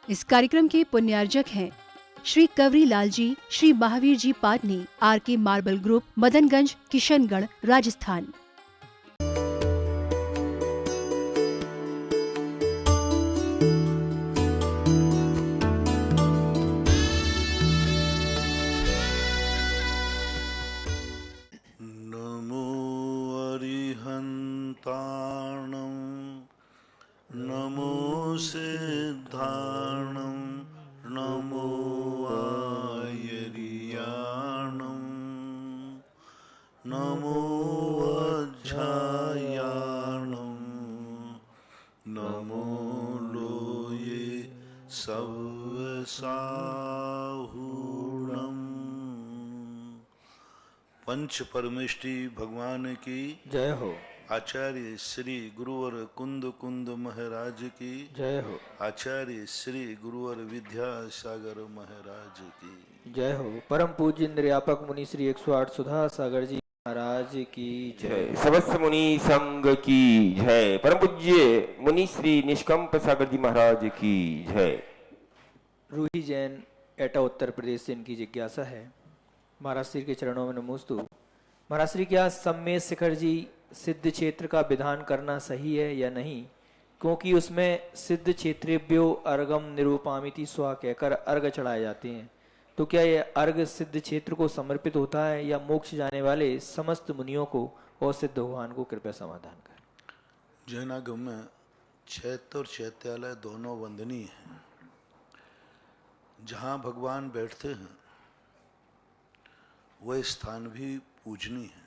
इस कार्यक्रम के पुण्यार्जक हैं Shri Kawari Lal ji, Shri Mahavir ji Patni, RK marble group, Madanganj, Kishangarh, Rajasthan. नमो अरिहन्ताणं नमो सिद्धाणं नमो आयर्याणं नमो अज्झायाणं नमो लोये सव्यसाहूणम्। पंच परमेष्टि भगवान की जय हो। आचार्य श्री गुरुवर कुंद कुंद महाराज की जय हो। आचार्य श्री गुरुवर विद्यासागर महाराज की जय हो। परम पूज्य इंद्रियापक मुनि श्री 108 सुधा सागर जी महाराज की जय। समस्त मुनि संघ की जय। परम पूज्य मुनि श्री निष्कंप सागर जी महाराज की जय। रूही जैन, एटा, उत्तर प्रदेश से इनकी जिज्ञासा है। महाराज श्री के चरणों में नमोस्तु। महाराज श्री, क्या सम्मेद शिखर जी सिद्ध क्षेत्र का विधान करना सही है या नहीं? क्योंकि उसमें सिद्ध क्षेत्रेभ्यो अर्घम निरूपामिति स्वा कहकर अर्घ चढ़ाए जाते हैं, तो क्या यह अर्घ सिद्ध क्षेत्र को समर्पित होता है या मोक्ष जाने वाले समस्त मुनियों को और सिद्ध भगवान को? कृपया समाधान कर। जैनागम में चैत्य और चैत्यालय दोनों वंदनीय हैं। जहाँ भगवान बैठते हैं वह स्थान भी पूजनीय है।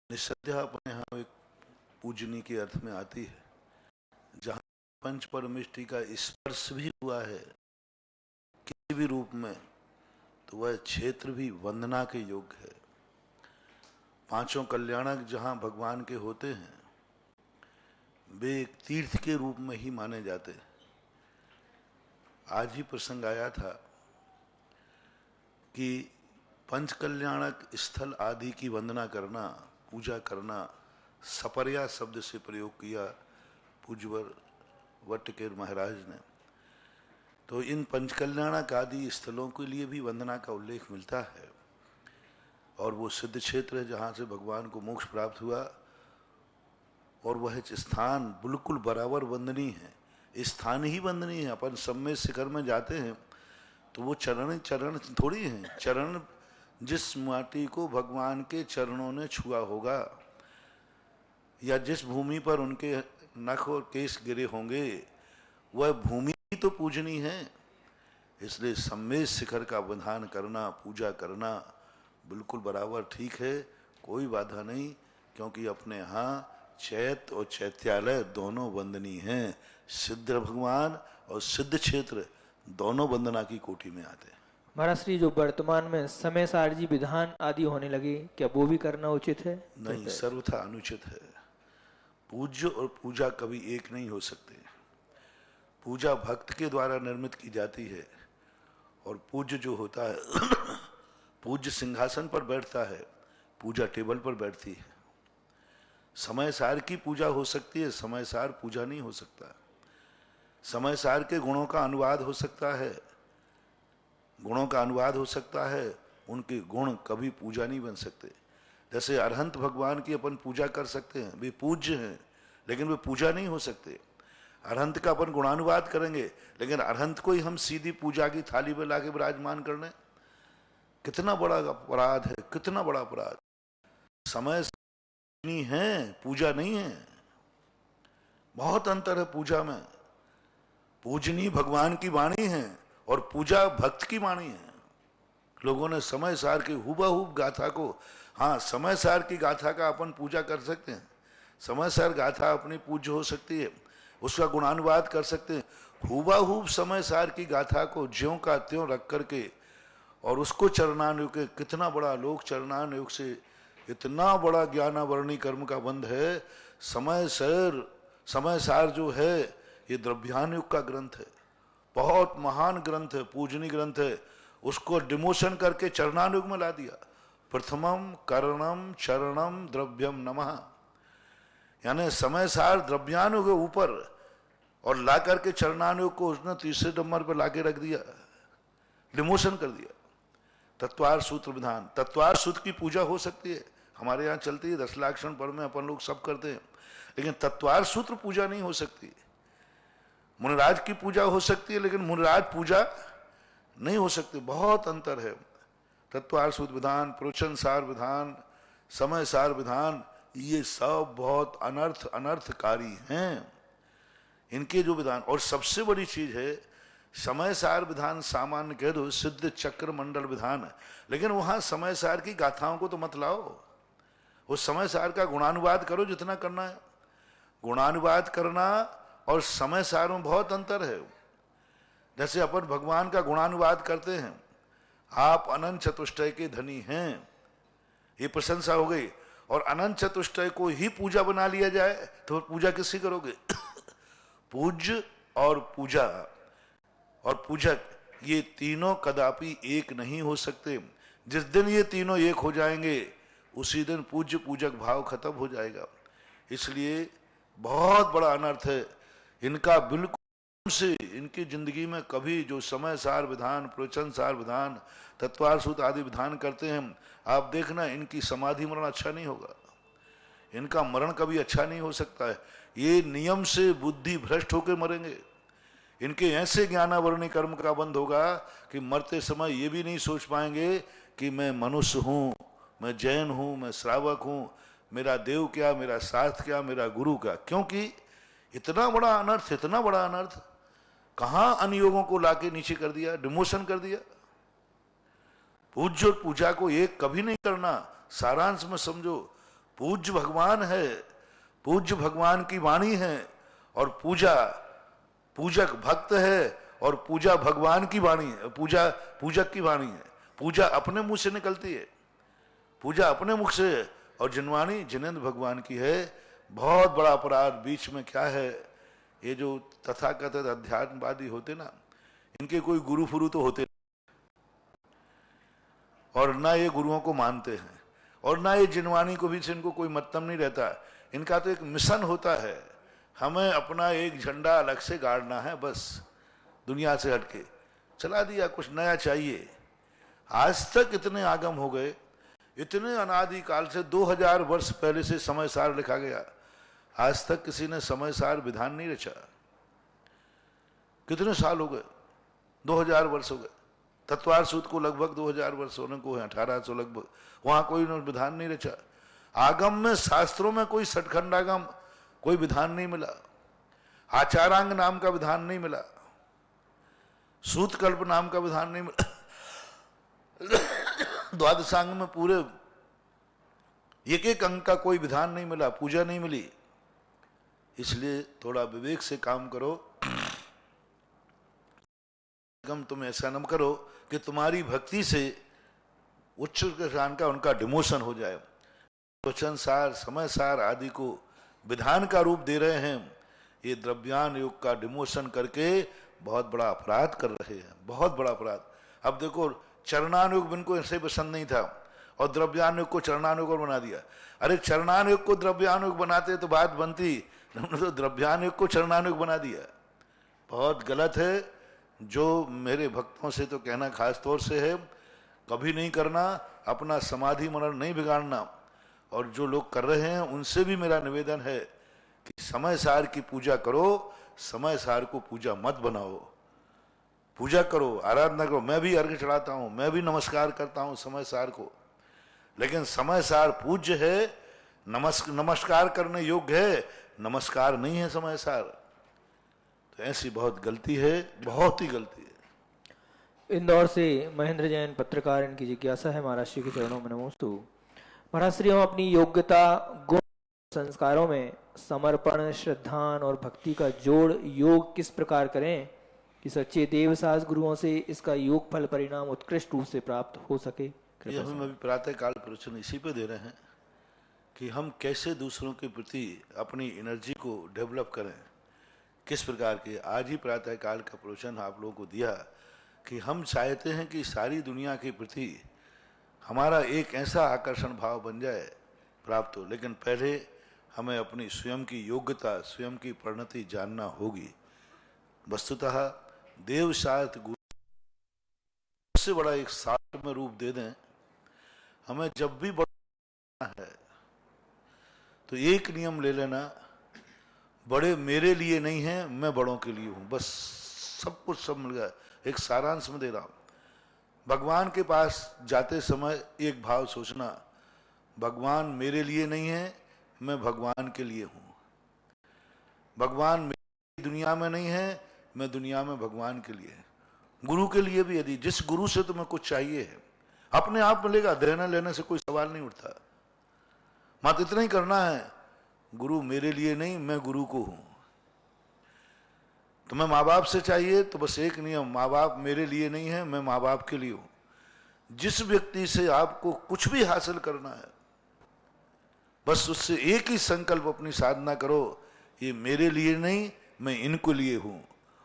निस्संदेह अपने यहाँ एक पूजनी के अर्थ में आती है। जहाँ पंच परमेष्टि का स्पर्श भी हुआ है किसी भी रूप में, तो वह क्षेत्र भी वंदना के योग्य है। पांचों कल्याणक जहाँ भगवान के होते हैं वे एक तीर्थ के रूप में ही माने जाते हैं। आज ही प्रसंग आया था कि पंच कल्याणक स्थल आदि की वंदना करना, पूजा करना, सपर्या शब्द से प्रयोग किया पूज्यवर वट्टकेर महाराज ने। तो इन पंच कल्याणक आदि स्थलों के लिए भी वंदना का उल्लेख मिलता है। और वो सिद्ध क्षेत्र है जहाँ से भगवान को मोक्ष प्राप्त हुआ, और वह स्थान बिल्कुल बराबर वंदनीय है। स्थान ही वंदनीय है। अपन सम्मेद शिखर में जाते हैं तो वो चरण थोड़ी हैं। चरण जिस माटी को भगवान के चरणों ने छुआ होगा या जिस भूमि पर उनके नख और केश गिरे होंगे वह भूमि तो पूजनी है। इसलिए सम्मेद शिखर का विधान करना, पूजा करना बिल्कुल बराबर ठीक है, कोई बाधा नहीं। क्योंकि अपने यहाँ चैत्य और चैत्यालय दोनों वंदनीय हैं। सिद्ध भगवान और सिद्ध क्षेत्र दोनों वंदना की कोटि में आते हैं। महाराज श्री, जो वर्तमान में समय सारजी विधान आदि होने लगे, क्या वो भी करना उचित है? नहीं, सर्वथा अनुचित है। पूज्य और पूजा कभी एक नहीं हो सकते। पूजा भक्त के द्वारा निर्मित की जाती है और पूज्य जो होता है पूज्य सिंहासन पर बैठता है, पूजा टेबल पर बैठती है। समय सार की पूजा हो सकती है, समय सार पूजा नहीं हो सकता। समय सार के गुणों का अनुवाद हो सकता है, गुणों का अनुवाद हो सकता है, उनके गुण कभी पूजा नहीं बन सकते। जैसे अरहंत भगवान की अपन पूजा कर सकते हैं, वे पूज्य हैं, लेकिन वे पूजा नहीं हो सकते। अरहंत का अपन गुणानुवाद करेंगे, लेकिन अरहंत को ही हम सीधी पूजा की थाली में लाके विराजमान कर लें, कितना बड़ा अपराध है, कितना बड़ा अपराध। समय नहीं है, पूजा नहीं है। बहुत अंतर है पूजा में। पूजनी भगवान की वाणी है और पूजा भक्त की वाणी है। लोगों ने समय सार की हुबहू गाथा को, हाँ, समय सार की गाथा का अपन पूजा कर सकते हैं। समय सार गाथा अपनी पूज्य हो सकती है, उसका गुणानुवाद कर सकते हैं। हुबहू समय सार की गाथा को ज्यों का त्यों रख करके और उसको चरणानुयोग के, कितना बड़ा लोक चरणानुयोग से इतना बड़ा ज्ञानावरणी कर्म का बंध है। समय सार जो है ये द्रव्यानुयोग का ग्रंथ है, बहुत महान ग्रंथ है, पूजनीय ग्रंथ है। उसको डिमोशन करके चरणानुयोग में ला दिया। प्रथमम करणम चरणम द्रव्यम नमः, यानी समय सार द्रव्यानुयोग के ऊपर और ला करके चरणानुयोग को उसने तीसरे नंबर पर लाके रख दिया, डिमोशन कर दिया। तत्वार सूत्र विधान, तत्वार सूत्र की पूजा हो सकती है, हमारे यहाँ चलती है, 10 लाख क्षण पर्व में अपन लोग सब करते हैं, लेकिन तत्वार सूत्र पूजा नहीं हो सकती। मुनिराज की पूजा हो सकती है, लेकिन मुनिराज पूजा नहीं हो सकती, बहुत अंतर है। तत्वार सूत्र विधान, प्रवचन सार विधान, समय सार विधान, ये सब बहुत अनर्थकारी हैं इनके जो विधान। और सबसे बड़ी चीज है समय सार विधान, सामान्य कह दो सिद्ध चक्र मंडल विधान, लेकिन वहां समय सार की गाथाओं को तो मत लाओ। उस समय सार का गुणानुवाद करो जितना करना है। गुणानुवाद करना और समय सार में बहुत अंतर है। जैसे अपन भगवान का गुणानुवाद करते हैं, आप अनंत चतुष्टय के धनी हैं, ये प्रशंसा हो गई। और अनंत चतुष्टय को ही पूजा बना लिया जाए तो पूजा किसकी करोगे? पूज्य और पूजा और पूजक, ये तीनों कदापि एक नहीं हो सकते। जिस दिन ये तीनों एक हो जाएंगे उसी दिन पूज्य पूजक भाव खत्म हो जाएगा। इसलिए बहुत बड़ा अनर्थ है इनका। बिल्कुल से इनकी जिंदगी में कभी जो समय सार विधान, प्रवचन सार विधान, तत्वार सूत्र आदि विधान करते हैं, आप देखना इनकी समाधि मरण अच्छा नहीं होगा, इनका मरण कभी अच्छा नहीं हो सकता है। ये नियम से बुद्धि भ्रष्ट होकर मरेंगे। इनके ऐसे ज्ञानावरणी कर्म का बंद होगा कि मरते समय ये भी नहीं सोच पाएंगे कि मैं मनुष्य हूं, मैं जैन हूं, मैं श्रावक हूं, मेरा देव क्या, मेरा शास्त्र क्या, मेरा गुरु क्या। क्योंकि इतना बड़ा अनर्थ, इतना बड़ा अनर्थ कहां अनियोगों को लाके नीचे कर दिया, डिमोशन कर दिया। पूज्य और पूजा को एक कभी नहीं करना। सारांश में समझो, पूज्य भगवान है, पूज्य भगवान की वाणी है, और पूजा पूजक भक्त है, और पूजा भगवान की वाणी है, पूजा पूजक की वाणी है। पूजा अपने मुंह से निकलती है, पूजा अपने मुख से, और जिनवाणी जिनेंद्र भगवान की है। बहुत बड़ा अपराध बीच में क्या है, ये जो तथाकथित अध्यात्मवादी होते ना, इनके कोई गुरु फुरु तो होते और ना ये गुरुओं को मानते हैं, और ना ये जिनवाणी को भी से इनको कोई मतलब नहीं रहता। इनका तो एक मिशन होता है, हमें अपना एक झंडा अलग से गाड़ना है, बस दुनिया से हटके चला दिया, कुछ नया चाहिए। आज तक इतने आगम हो गए, इतने अनादिकाल से 2000 वर्ष पहले से समय सार लिखा गया, आज तक किसी ने समय सार विधान नहीं रचा। कितने साल हो गए? 2000 वर्ष हो गए। तत्वार सूत्र को लगभग 2000 वर्ष होने को है, 1800 लगभग। वहां कोई विधान नहीं रचा। आगम में, शास्त्रों में कोई सठखंडागम, कोई विधान नहीं मिला। आचारांग नाम का विधान नहीं मिला, सूतकल्प नाम का विधान नहीं मिला। द्वादशांग में पूरे एक एक अंग का कोई विधान नहीं मिला, पूजा नहीं मिली। इसलिए थोड़ा विवेक से काम करो। तुम ऐसा न करो कि तुम्हारी भक्ति से उच्च ज्ञान का उनका डिमोशन हो जाए। वचन सार, समय सार आदि को विधान का रूप दे रहे हैं, ये द्रव्यान योग का डिमोशन करके बहुत बड़ा अपराध कर रहे हैं, बहुत बड़ा अपराध। अब देखो, चरणानुयोग इनको ऐसे पसंद नहीं था और द्रव्यानुयोग को चरणानुयोग बना दिया। अरे चरणानुयोग को द्रव्यानुयोग बनाते तो बात बनती, उन्होंने तो द्रव्यानुयोग को चरणानुयोग बना दिया। बहुत गलत है। जो मेरे भक्तों से तो कहना खास तौर से है, कभी नहीं करना, अपना समाधि मनन नहीं बिगाड़ना। और जो लोग कर रहे हैं उनसे भी मेरा निवेदन है कि समय सार की पूजा करो, समय सार को पूजा मत बनाओ। पूजा करो, आराधना करो। मैं भी अर्घ्य चढ़ाता हूं, मैं भी नमस्कार करता हूं समय सार को, लेकिन समय सार पूज्य है, नमस्कार करने योग्य है, नमस्कार नहीं है समय सार। तो ऐसी बहुत गलती है, बहुत ही गलती है। इंदौर से महेंद्र जैन पत्रकार, इनकी जिज्ञासा है, महाराज श्री के चरणों में नमोस्तु। महाराज श्री, हम अपनी योग्यता, गुण, संस्कारों में समर्पण, श्रद्धान और भक्ति का जोड़ योग किस प्रकार करें कि सच्चे देवसास गुरुओं से इसका योग फल परिणाम उत्कृष्ट रूप से प्राप्त हो सके? ये हम अभी प्रातः काल प्रवचन इसी पे दे रहे हैं कि हम कैसे दूसरों के प्रति अपनी एनर्जी को डेवलप करें, किस प्रकार के। आज ही प्रातः काल का प्रवचन आप लोगों को दिया कि हम चाहते हैं कि सारी दुनिया के प्रति हमारा एक ऐसा आकर्षण भाव बन जाए, प्राप्त हो। लेकिन पहले हमें अपनी स्वयं की योग्यता, स्वयं की परिणति जानना होगी। वस्तुतः देव साथ गुरु से बड़ा एक साथ में रूप दे दें। हमें जब भी बड़ा है तो एक नियम ले लेना, बड़े मेरे लिए नहीं हैं, मैं बड़ों के लिए हूं। बस सब कुछ सब मिल गया। एक सारांश में दे रहा हूं। भगवान के पास जाते समय एक भाव सोचना, भगवान मेरे लिए नहीं है, मैं भगवान के लिए हूं। भगवान मेरी दुनिया में नहीं है, मैं दुनिया में भगवान के लिए। गुरु के लिए भी यदि जिस गुरु से तुम्हें कुछ चाहिए है अपने आप मिलेगा, देने लेने से कोई सवाल नहीं उठता। मात्र इतना ही करना है, गुरु मेरे लिए नहीं, मैं गुरु को हूं। तुम्हें माँ बाप से चाहिए तो बस एक नियम, माँ बाप मेरे लिए नहीं है, मैं माँ बाप के लिए हूं। जिस व्यक्ति से आपको कुछ भी हासिल करना है बस उससे एक ही संकल्प अपनी साधना करो, ये मेरे लिए नहीं, मैं इनको लिए हूं।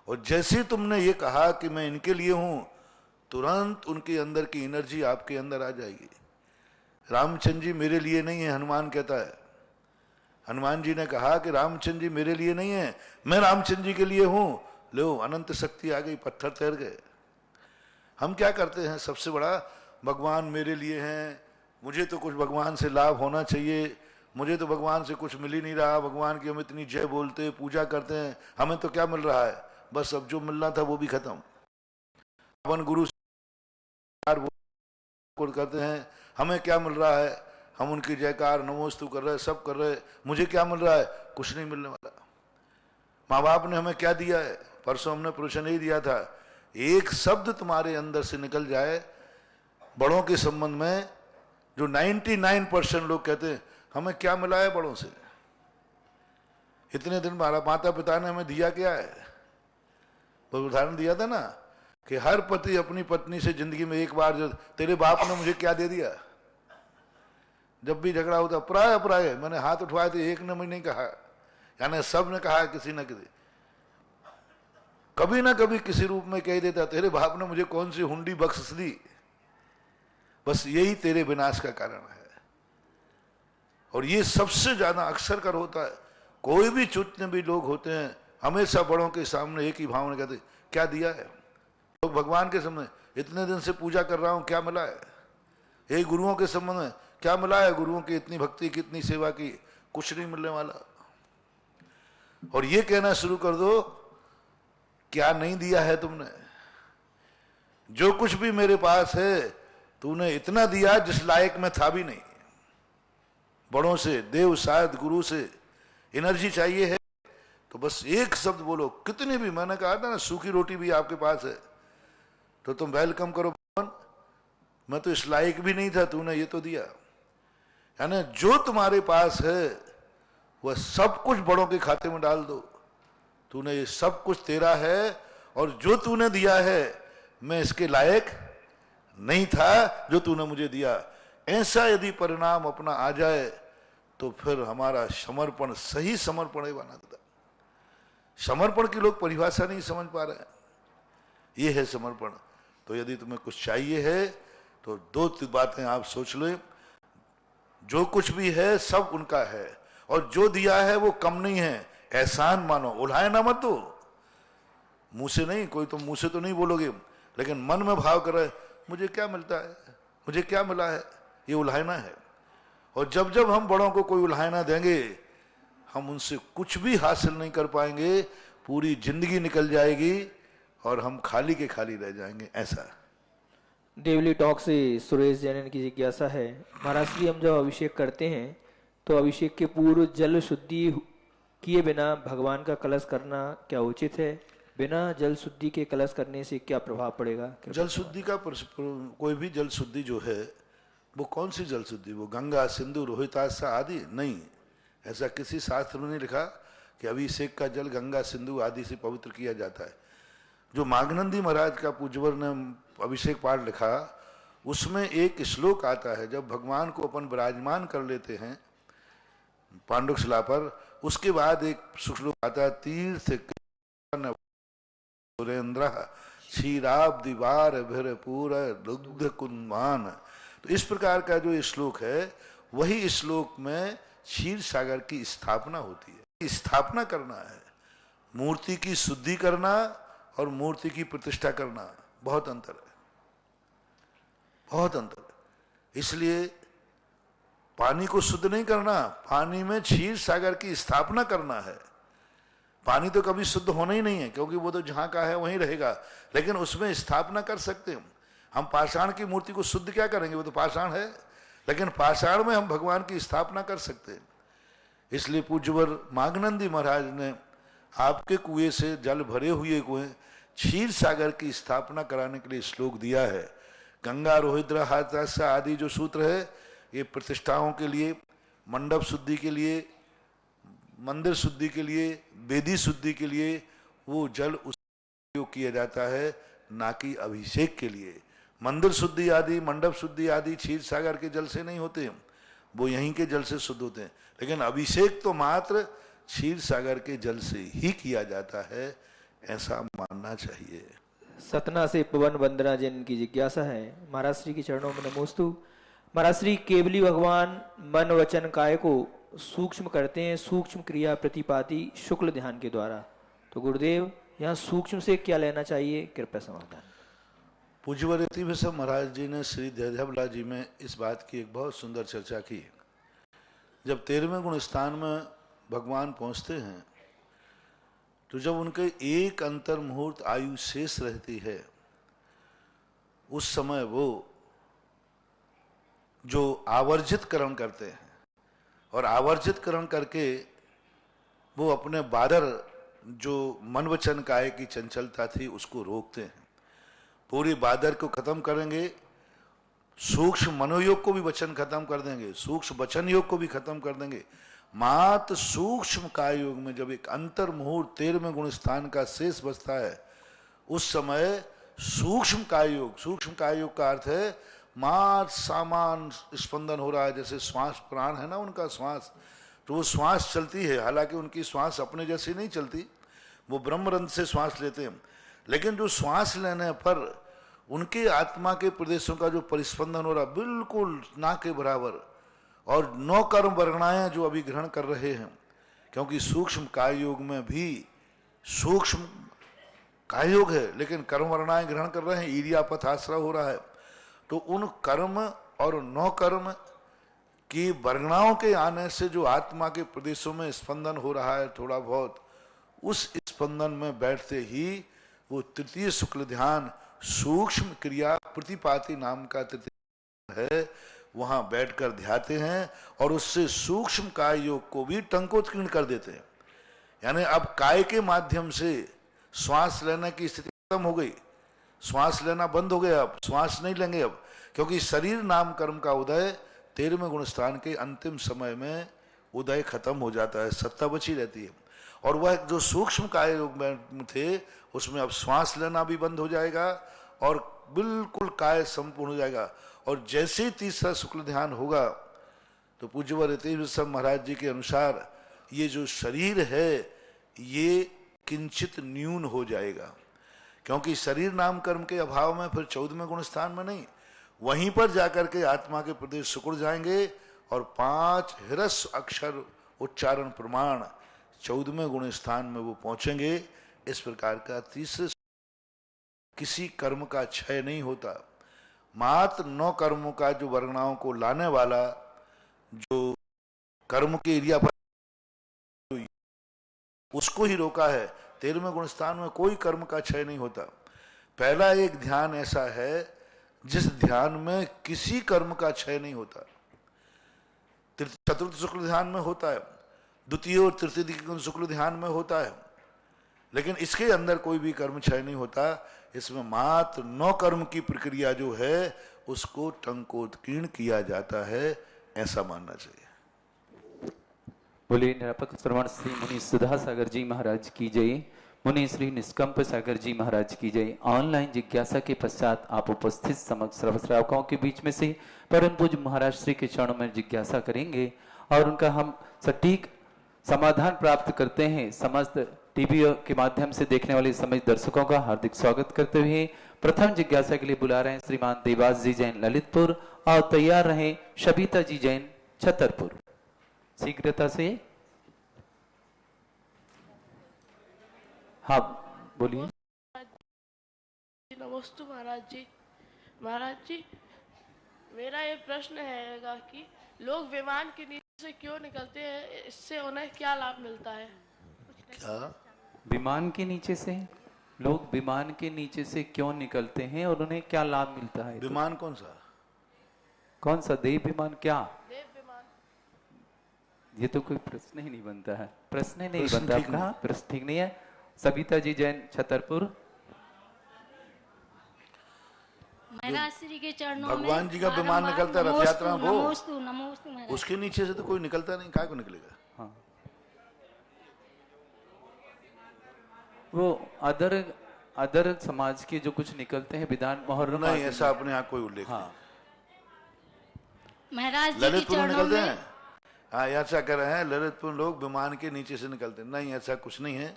और जैसे तुमने ये कहा कि मैं इनके लिए हूं, तुरंत उनके अंदर की एनर्जी आपके अंदर आ जाएगी। रामचंद्र जी मेरे लिए नहीं है, हनुमान कहता है। हनुमान जी ने कहा कि रामचंद्र जी मेरे लिए नहीं है, मैं रामचंद्र जी के लिए हूं। लो अनंत शक्ति आ गई, पत्थर तैर गए। हम क्या करते हैं, सबसे बड़ा भगवान मेरे लिए हैं, मुझे तो कुछ भगवान से लाभ होना चाहिए, मुझे तो भगवान से कुछ मिल ही नहीं रहा, भगवान की हम इतनी जय बोलते पूजा करते हैं, हमें तो क्या मिल रहा है, बस अब जो मिलना था वो भी खत्म। अपन गुरु करते हैं, हमें क्या मिल रहा है, हम उनकी जयकार नमोस्तु कर रहे, सब कर रहे, मुझे क्या मिल रहा है, कुछ नहीं मिलने वाला। माँ बाप ने हमें क्या दिया है, परसों हमने प्रवचन ही दिया था, एक शब्द तुम्हारे अंदर से निकल जाए बड़ों के संबंध में, जो 99% लोग कहते हैं हमें क्या मिला है बड़ों से। इतने दिन हमारा माता पिता ने हमें दिया क्या है। वो उदाहरण दिया था ना कि हर पति अपनी पत्नी से जिंदगी में एक बार, जो तेरे बाप ने मुझे क्या दे दिया। जब भी झगड़ा होता प्राय प्राय मैंने हाथ उठवाए थे, एक ने मुझे नहीं कहा, यानी सब ने कहा किसी न किसी, कभी ना कभी किसी रूप में कह देता तेरे बाप ने मुझे कौन सी हुंडी बख्श दी। बस यही तेरे विनाश का कारण है। और ये सबसे ज्यादा अक्सर कर होता है। कोई भी जितने भी लोग होते हैं हमेशा बड़ों के सामने एक ही भावना कहते क्या दिया है। लोग भगवान के सामने इतने दिन से पूजा कर रहा हूं, क्या मिला है। यही गुरुओं के संबंध में क्या मिला है, गुरुओं की इतनी भक्ति की इतनी सेवा की, कुछ नहीं मिलने वाला। और ये कहना शुरू कर दो क्या नहीं दिया है तुमने। जो कुछ भी मेरे पास है तूने इतना दिया जिस लायक में था भी नहीं। बड़ों से, देव शायद गुरु से एनर्जी चाहिए है तो बस एक शब्द बोलो। कितने भी, मैंने कहा था ना सूखी रोटी भी आपके पास है तो तुम वेलकम करो, मैं तो इस लायक भी नहीं था, तूने ये तो दिया। यानी जो तुम्हारे पास है वह सब कुछ बड़ों के खाते में डाल दो। तूने ये सब कुछ तेरा है और जो तूने दिया है मैं इसके लायक नहीं था जो तूने मुझे दिया। ऐसा यदि परिणाम अपना आ जाए तो फिर हमारा समर्पण सही समर्पण ही बना देता। समर्पण की लोग परिभाषा नहीं समझ पा रहे हैं। ये है समर्पण। तो यदि तुम्हें कुछ चाहिए है तो दो बातें आप सोच लो, जो कुछ भी है सब उनका है और जो दिया है वो कम नहीं है। एहसान मानो, उल्हाए ना मत दो। मुंह से नहीं, कोई तो मुंह से तो नहीं बोलोगे, लेकिन मन में भाव कर रहे मुझे क्या मिलता है, मुझे क्या मिला है, ये उल्हाना है। और जब जब हम बड़ों को कोई उल्हाना देंगे हम उनसे कुछ भी हासिल नहीं कर पाएंगे, पूरी जिंदगी निकल जाएगी और हम खाली के खाली रह जाएंगे। ऐसा डेवली टॉक से सुरेश जैन की जिज्ञासा है, महाराज श्री हम जब अभिषेक करते हैं तो अभिषेक के पूर्व जल शुद्धि किए बिना भगवान का कलश करना क्या उचित है। बिना जल शुद्धि के कलश करने से क्या प्रभाव पड़ेगा। जल शुद्धि का कोई भी जल शुद्धि जो है वो कौन सी जल शुद्धि, वो गंगा सिंधु रोहितासा आदि नहीं। ऐसा किसी शास्त्र में नहीं लिखा कि अभिषेक का जल गंगा सिंधु आदि से पवित्र किया जाता है। जो माघनंदी महाराज का पूज्यवर ने अभिषेक पाठ लिखा उसमें एक श्लोक आता है, जब भगवान को अपन विराजमान कर लेते हैं पांडुक शिला पर, उसके बाद एक श्लोक आता है, तीर्थ सुरेंद्र क्षीराब्दिवार भरपूर दुग्ध कुंमान। तो इस प्रकार का जो श्लोक है वही इस श्लोक में क्षीर सागर की स्थापना होती है। स्थापना करना है, मूर्ति की शुद्धि करना और मूर्ति की प्रतिष्ठा करना बहुत अंतर है, बहुत अंतर है। इसलिए पानी को शुद्ध नहीं करना, पानी में क्षीर सागर की स्थापना करना है। पानी तो कभी शुद्ध होना ही नहीं है, क्योंकि वो तो जहां का है वहीं रहेगा, लेकिन उसमें स्थापना कर सकते हैं हम। पाषाण की मूर्ति को शुद्ध क्या करेंगे, वो तो पाषाण है, लेकिन पाषाण में हम भगवान की स्थापना कर सकते हैं। इसलिए पूज्यवर माघनंदी महाराज ने आपके कुएं से जल भरे हुए कुएं क्षीर सागर की स्थापना कराने के लिए श्लोक दिया है। गंगा रोहिद्र हाथास्य आदि जो सूत्र है, ये प्रतिष्ठाओं के लिए, मंडप शुद्धि के लिए, मंदिर शुद्धि के लिए, वेदी शुद्धि के लिए वो जल उपयोग किया जाता है, ना कि अभिषेक के लिए। मंदिर शुद्धि आदि, मंडप शुद्धि आदि क्षीर सागर के जल से नहीं होते, वो यहीं के जल से शुद्ध होते हैं। लेकिन अभिषेक तो मात्र क्षीर सागर के जल से ही किया जाता है, ऐसा मानना चाहिए। सतना से पवन वंदना जैन की जिज्ञासा है। महाराज श्री के चरणों में नमोस्तु। महाराज श्री केवली भगवान मन वचन काय को सूक्ष्म करते हैं, सूक्ष्म क्रिया प्रतिपाती शुक्ल ध्यान के द्वारा। तो गुरुदेव यहाँ सूक्ष्म से क्या लेना चाहिए, कृपया समाधान। पूज्यवर यतिभस्म महाराज जी ने श्री दयाला जी में इस बात की एक बहुत सुंदर चर्चा की। जब 13वें गुण स्थान में भगवान पहुंचते हैं, तो जब उनके एक अंतर मुहूर्त आयु शेष रहती है, उस समय वो जो आवर्जित करण करते हैं, और आवर्जित करण करके वो अपने बादर जो मन वचन काय की चंचलता थी उसको रोकते हैं। पूरी बादर को खत्म करेंगे, सूक्ष्म मनोयोग को भी वचन खत्म कर देंगे, सूक्ष्म वचन योग को भी खत्म कर देंगे। मात्र सूक्ष्म काय योग में जब एक अंतर मुहूर्त 13वें गुण स्थान का शेष बचता है, उस समय सूक्ष्म काय योग का अर्थ है मात्र सामान स्पंदन हो रहा है, जैसे श्वास प्राण है ना उनका श्वास, तो वो श्वास चलती है। हालांकि उनकी श्वास अपने जैसी नहीं चलती, वो ब्रह्मरंध्र से श्वास लेते हैं, लेकिन जो श्वास लेने पर उनके आत्मा के प्रदेशों का जो परिस्पंदन हो रहा बिल्कुल ना के बराबर, और 9 कर्म वर्गणाएं जो अभी ग्रहण कर रहे हैं, क्योंकि सूक्ष्म काय योग में भी सूक्ष्म काय योग है, लेकिन कर्म वर्गणाएं ग्रहण कर रहे हैं, ईर्यापथ आश्रय हो रहा है। तो उन कर्म और 9 कर्म की वर्गणाओं के आने से जो आत्मा के प्रदेशों में स्पंदन हो रहा है थोड़ा बहुत, उस स्पंदन में बैठते ही वो तृतीय शुक्ल ध्यान सूक्ष्म क्रिया प्रतिपाती नाम का तृतीय है, वहां बैठकर ध्याते हैं और उससे सूक्ष्म काय योग को भी टंकोत्कीर्ण कर देते हैं। यानी अब काय के माध्यम से श्वास लेने की स्थिति खत्म हो गई, श्वास लेना बंद हो गया, अब श्वास नहीं लेंगे अब, क्योंकि शरीर नाम कर्म का उदय 13वें गुण स्थान के अंतिम समय में उदय खत्म हो जाता है, सत्ता बची रहती है। और वह जो सूक्ष्म काय योग में थे उसमें अब श्वास लेना भी बंद हो जाएगा और बिल्कुल काय संपूर्ण हो जाएगा। और जैसे ही तीसरा शुक्ल ध्यान होगा तो पूज्यवर यतिभस्म महाराज जी के अनुसार ये जो शरीर है ये किंचित न्यून हो जाएगा, क्योंकि शरीर नाम कर्म के अभाव में फिर 14वें गुण स्थान में नहीं, वहीं पर जाकर के आत्मा के प्रदेश सिकुड़ जाएंगे और 5 ह्रस्व अक्षर उच्चारण प्रमाण 14वें गुण स्थान में वो पहुंचेंगे। इस प्रकार का तीसरे किसी कर्म का क्षय नहीं होता, मात्र 9 कर्मों का जो वर्गणाओं को लाने वाला जो कर्म के एरिया पर उसको ही रोका है। 13वें गुण स्थान में कोई कर्म का क्षय नहीं होता। पहला एक ध्यान ऐसा है जिस ध्यान में किसी कर्म का क्षय नहीं होता, चतुर्थ शुक्ल ध्यान में होता है, द्वितीय और तृतीय शुक्ल ध्यान में होता है, लेकिन इसके अंदर कोई भी कर्म क्षय नहीं होता। इसमें मात्र 9 कर्म की प्रक्रिया जो है उसको टंकोत्कीर्ण किया जाता है, ऐसा मानना चाहिए। बोलिए निरापक श्रवण श्री मुनि सुधा सागर जी महाराज की जय, मुनि श्री निष्कंप सागर जी महाराज की जय। ऑनलाइन जिज्ञासा के पश्चात आप उपस्थित समस्त श्रवश्रावकों के बीच में से परम पूज्य महाराज श्री के चरणों में जिज्ञासा करेंगे और उनका हम सटीक समाधान प्राप्त करते हैं। समस्त टीवी के माध्यम से देखने वाले समस्त दर्शकों का हार्दिक स्वागत करते हुए प्रथम जिज्ञासा के लिए बुला रहे हैं श्रीमान देवास जी जैन ललितपुर और तैयार रहे शबीता जी जैन छतरपुर। शीघ्रता से हाँ बोलिए। नमस्ते महाराज जी। महाराज जी, मेरा ये प्रश्न है कि लोग विमान के नीचे से क्यों निकलते हैं, इससे उन्हें क्या लाभ मिलता है? क्या विमान के नीचे से लोग विमान के नीचे से क्यों निकलते हैं और उन्हें क्या लाभ मिलता है? विमान कौन सा? कौन सा? देव विमान? क्या देव विमान? ये तो कोई प्रश्न ही नहीं बनता है। प्रश्न ही नहीं प्रश्न बनता ठीक आपका। नहीं। प्रश्न ठीक नहीं है। सविता जी जैन छतरपुर। महाराज श्री के चरणों भगवान में जी का विमान बारंबार निकलता है रथ यात्रा में, वो नमोस्तु नमोस्तु महाराज। उसके नीचे से तो कोई निकलता नहीं, काय को निकलेगा? हाँ, वो अदर समाज के जो कुछ निकलते हैं विधान मुहर्रम नहीं, आदि ऐसा में। अपने यहाँ कोई उल्लेख हाँ, महाराज जी के ललितपुर में चरणों निकलते में हैं। हाँ, ऐसा कर रहे हैं ललितपुर लोग विमान के नीचे से निकलते हैं। नहीं, ऐसा कुछ नहीं है,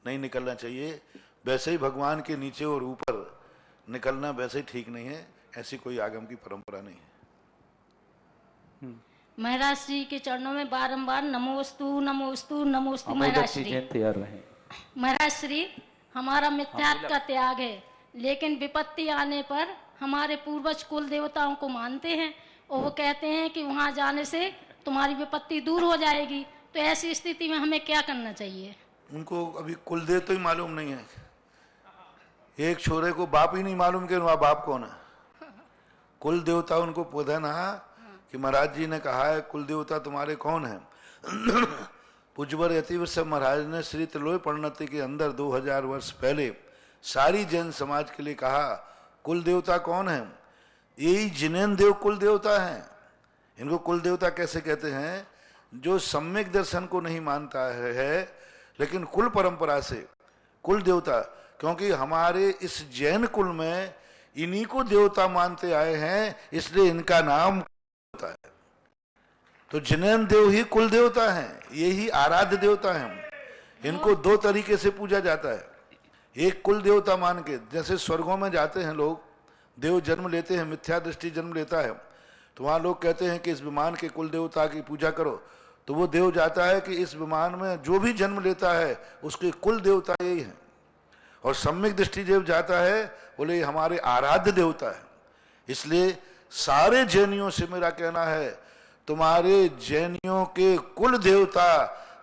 नहीं निकलना चाहिए। वैसे ही भगवान के नीचे और ऊपर निकलना वैसे ही ठीक नहीं है, ऐसी कोई आगम की परंपरा नहीं है। महाराज श्री के चरणों में बारंबार नमोस्तु नमोस्तु नमोस्तु अमोलक महाराज जी श्री। जैन तैयार रहे। महाराज श्री, हमारा मिथ्यात्व का त्याग है, लेकिन विपत्ति आने पर हमारे पूर्वज कुल देवताओं को मानते हैं और वो कहते हैं कि वहां जाने से तुम्हारी विपत्ति दूर हो जाएगी। तो ऐसी स्थिति में हमें क्या करना चाहिए? उनको अभी कुलदेव तो ही मालूम नहीं है। एक छोरे को बाप ही नहीं मालूम कि वह बाप कौन है। कुल देवता उनको पता ना कि महाराज जी ने कहा है कुल देवता तुम्हारे कौन है। पूज्यवर यतिवत्स महाराज ने श्री त्रिलोक परिणति के अंदर 2000 वर्ष पहले सारी जैन समाज के लिए कहा कुल देवता कौन है। यही जिनेन्द्र देव कुल देवता है। इनको कुल देवता कैसे कहते हैं? जो सम्यक दर्शन को नहीं मानता है लेकिन कुल परंपरा से कुल देवता, क्योंकि हमारे इस जैन कुल में इन्हीं को देवता मानते आए हैं, इसलिए इनका नाम होता है। तो जिनेन्द्र देव ही कुल देवता हैं, यही आराध्य देवता हैं। इनको दो तरीके से पूजा जाता है। एक कुल देवता मान के, जैसे स्वर्गों में जाते हैं लोग, देव जन्म लेते हैं, मिथ्या दृष्टि जन्म लेता है, तो वहां लोग कहते हैं कि इस विमान के कुल देवता की पूजा करो। तो वो देव जाता है कि इस विमान में जो भी जन्म लेता है उसके कुल देवता यही है। और सम्यक दृष्टि देव जाता है, बोले ये हमारे आराध्य देवता है। इसलिए सारे जैनियों से मेरा कहना है, तुम्हारे जैनियों के कुल देवता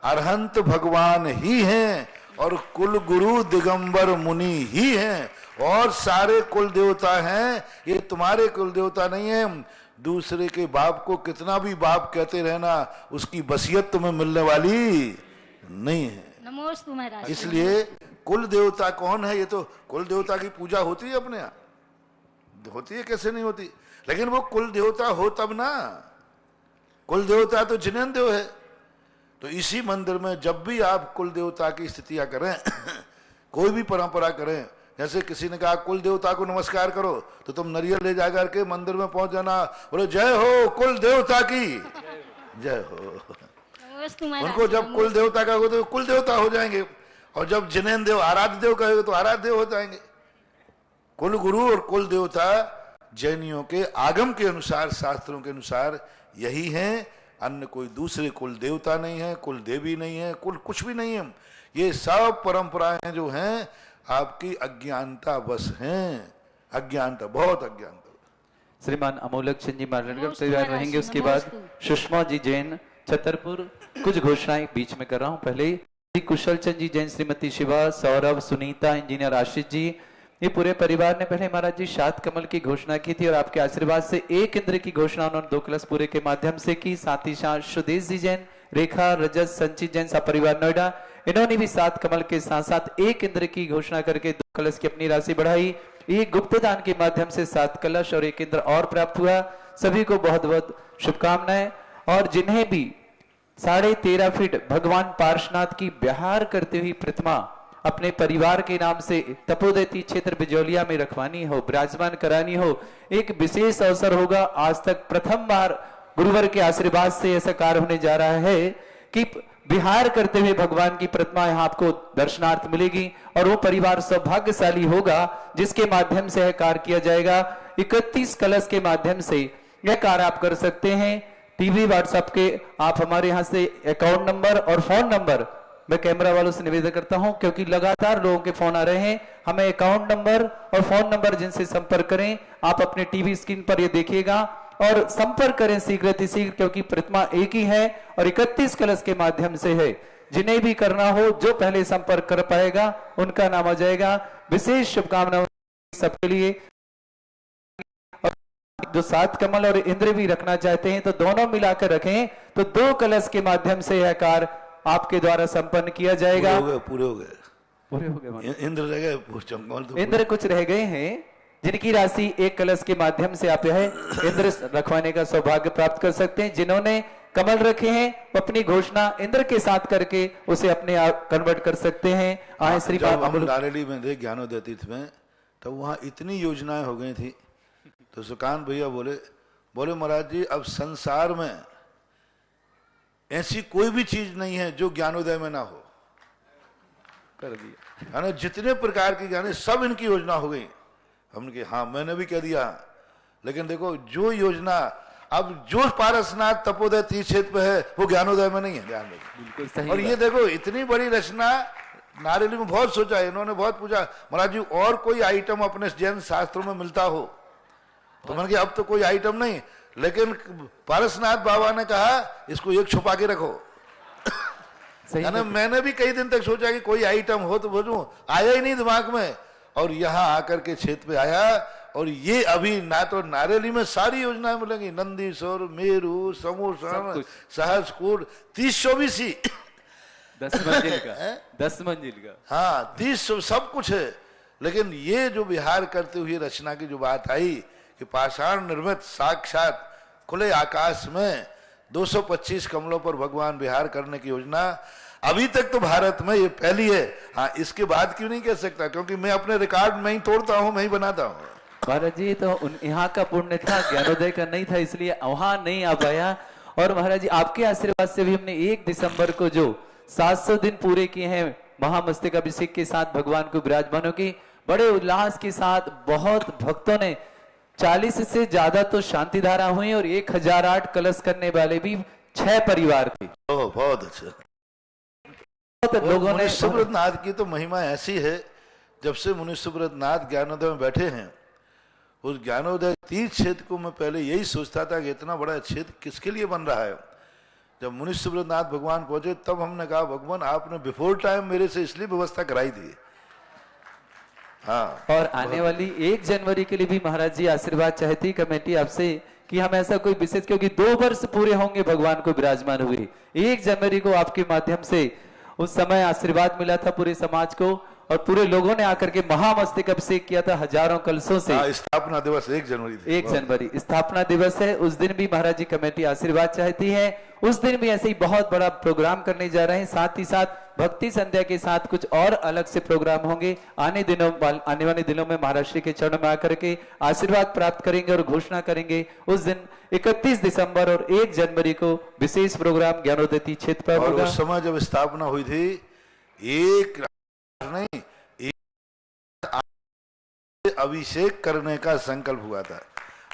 अरहंत भगवान ही हैं और कुल गुरु दिगंबर मुनि ही हैं, और सारे कुल देवता हैं। ये तुम्हारे कुल देवता नहीं है। दूसरे के बाप को कितना भी बाप कहते रहना, उसकी बसियत तुम्हें मिलने वाली नहीं है। नमोस्तु महाराज। इसलिए कुल देवता कौन है? ये तो कुल देवता की पूजा होती है अपने यहाँ, होती है, कैसे नहीं होती। लेकिन वो कुल देवता हो तब ना। कुल देवता तो जिनेन्द्र देव है। तो इसी मंदिर में जब भी आप कुल देवता की स्थितियां करें कोई भी परंपरा करें, जैसे किसी ने कहा कुल देवता को नमस्कार करो, तो तुम नारियल ले जाकर के मंदिर में पहुंच जाना, बोले जय हो कुल देवता की जय हो। नमोस्तु महाराज। उनको जब कुल देवता कहोगे तो कुल देवता हो जाएंगे, और जब जिनेन्द्र देव आराध्य देव कहोगे तो आराध्य देव हो जाएंगे। कुल गुरु और कुल देवता जैनियों के आगम के अनुसार, शास्त्रों के अनुसार यही हैं। अन्य कोई दूसरे कुल देवता नहीं है, कुल देवी नहीं है, कुल कुछ भी नहीं है। ये सब परंपराएं जो हैं आपकी अज्ञानता बस हैं। अज्ञानता, बहुत अज्ञानता। श्रीमान अमोलक चंद जी मार्गदर्शक नमोस्तु तैयार महाराज, रहेंगे। उसके बाद नमोस्तु। सुषमा जी जैन छतरपुर। कुछ घोषणाएं बीच में कर रहा हूं। पहले ही कुशल चंद जी जैन, श्रीमती शिवा, सौरभ, सुनीता, इंजीनियर आशीष जी, ये पूरे परिवार ने पहले महाराज जी 7 कमल की घोषणा की थी और आपके आशीर्वाद से 1 इंद्र की घोषणा उन्होंने 2 कलश पूरे के माध्यम से की। साथ ही साथ सुदेश जी जैन, रेखा, रजत, संचित जैन सपरिवार नोएडा, इन्होंने भी 7 कमल के साथ साथ 1 इंद्र की घोषणा करके 2 कलश की अपनी राशि बढ़ाई। ये गुप्त दान के माध्यम से 7 कलश और 1 इंद्र और प्राप्त हुआ। सभी को बहुत बहुत शुभकामनाएं। और जिन्हें भी 13.5 फीट भगवान पार्श्वनाथ की विहार करते हुई प्रतिमा अपने परिवार के नाम से तपोदैती क्षेत्र बिजौलिया में रखवानी हो, विराजमान करानी हो, एक विशेष अवसर होगा। आज तक प्रथम बार गुरुवर के आशीर्वाद से ऐसा कार्य होने जा रहा है कि विहार करते हुए भगवान की प्रतिमा यहाँ आपको दर्शनार्थ मिलेगी और वो परिवार सौभाग्यशाली होगा जिसके माध्यम से यह कार्य किया जाएगा। 31 कलश के माध्यम से यह कार्य आप कर सकते हैं। टीवी व्हाट्सएप के आप हमारे यहाँ से अकाउंट नंबर और फोन नंबर मैं कैमरा वालों से निवेदन करता हूं, क्योंकि लगातार लोगों के फोन आ रहे हैं, हमें अकाउंट नंबर और फोन नंबर जिनसे संपर्क करें, आप अपने टीवी स्क्रीन पर ये देखिएगा और संपर्क करें शीघ्र, क्योंकि प्रतिमा एक ही है और 31 कलश के माध्यम से है। जिन्हें भी करना हो, जो पहले संपर्क कर पाएगा उनका नाम आ जाएगा। विशेष शुभकामनाएं सबके लिए। और जो 7 कमल और इंद्र भी रखना चाहते हैं तो दोनों मिलाकर रखें, तो 2 कलश के माध्यम से यह कार्य आपके द्वारा संपन्न किया जाएगा। पूरे हो गए। इंद्र रह गए, इंद्र कुछ रह गए हैं, जिनकी राशि 1 कलश के माध्यम से आप यह इंद्र रखवाने का सौभाग्य प्राप्त कर सकते हैं। जिन्होंने कमल रखे हैं वो अपनी घोषणा इंद्र के साथ करके उसे अपने आप कन्वर्ट कर सकते हैं। आए श्री नारेली में थे ज्ञानोदय तीर्थ में, तब वहां इतनी योजनाएं हो गई थी, तो सुकान भैया बोले महाराज जी अब संसार में ऐसी कोई भी चीज नहीं है जो ज्ञानोदय में ना हो, कर दिया। यानी जितने प्रकार की ज्ञान सब इनकी योजना हो गई। हमने कहा हाँ, मैंने भी कह दिया, लेकिन देखो जो योजना अब जो पारसनाथ तपोदय तीर्थ क्षेत्र पे है वो ज्ञानोदय में नहीं है, ध्यान रखिए। बिल्कुल सही। और ये देखो इतनी बड़ी रचना नारेली में बहुत सोचा, इन्होंने बहुत पूछा महाराज जी और कोई आइटम अपने जैन शास्त्रों में मिलता हो, तो मैंने कहा अब तो कोई आइटम नहीं, लेकिन पारसनाथ बाबा ने कहा इसको एक छुपा के रखो। मैंने भी कई दिन तक सोचा कि कोई आइटम हो तो बोलूं, आया ही नहीं दिमाग में, और यहाँ आकर के क्षेत्र पे आया। और ये अभी ना तो नारेली में सारी योजनाएं मिलेंगी, नंदीश्वर, मेरू, समूह, सहसकूट, 324 10 मंजिल का 10 मंजिल का, हाँ 30 सब कुछ है। लेकिन ये जो विहार करते हुए रचना की जो बात आई कि पाषाण निर्मित साक्षात खुले आकाश में 225 कमलों पर भगवान विहार करने की योजना अभी तक तो भारत में ये पहली है। हाँ, इसके बाद क्यों नहीं कह सकता, क्योंकि मैं अपने रिकॉर्ड में ही तोड़ता हूँ, मैं ही बनाता हूँ। महाराज जी तो यहाँ का पुण्य था, ज्ञानोदय का नहीं था, इसलिए वहां नहीं आ पाया। और महाराज जी आपके आशीर्वाद से भी हमने 1 दिसंबर को जो 700 दिन पूरे किए हैं महामस्तक अभिषेक के साथ भगवान को विराजमानों की, बड़े उल्लास के साथ बहुत भक्तों ने 40 से ज्यादा तो शांति धारा हुई और 1008 कलश करने वाले भी 6 परिवार थे। बहुत अच्छा। लोगों ने सुब्रत नाथ की तो महिमा ऐसी है, जब से मुनि सुब्रत नाथ ज्ञानोदय में बैठे हैं, उस ज्ञानोदय तीर्थ क्षेत्र को मैं पहले यही सोचता था कि इतना बड़ा क्षेत्र किसके लिए बन रहा है। जब मुनि सुब्रत नाथ भगवान पहुंचे तब हमने कहा भगवान आपने बिफोर टाइम मेरे से इसलिए व्यवस्था कराई थी। हाँ, और आने वाली 1 जनवरी के लिए भी महाराज जी आशीर्वाद चाहती कमेटी आपसे कि हम ऐसा कोई विशेष, क्योंकि 2 वर्ष पूरे होंगे भगवान को विराजमान हुए, 1 जनवरी को आपके माध्यम से उस समय आशीर्वाद मिला था पूरे समाज को और पूरे लोगों ने आकर के महामस्तक अभिषेक किया था हजारों कलशों से। स्थापना दिवस 1 जनवरी 1 जनवरी स्थापना दिवस है, उस दिन भी महाराज जी कमेटी आशीर्वाद चाहती है। उस दिन भी ऐसे ही बहुत बड़ा प्रोग्राम करने जा रहे हैं, साथ ही साथ भक्ति संध्या के साथ कुछ और अलग से प्रोग्राम होंगे। आने वाले दिनों में महाराज श्री के चरणों में आकर के आशीर्वाद प्राप्त करेंगे और घोषणा करेंगे। उस दिन 31 दिसंबर और 1 जनवरी को विशेष प्रोग्राम ज्ञानोदय क्षेत्र पर होगा। उस समय जब स्थापना हुई थी, एक नहीं अभिषेक करने का संकल्प हुआ था।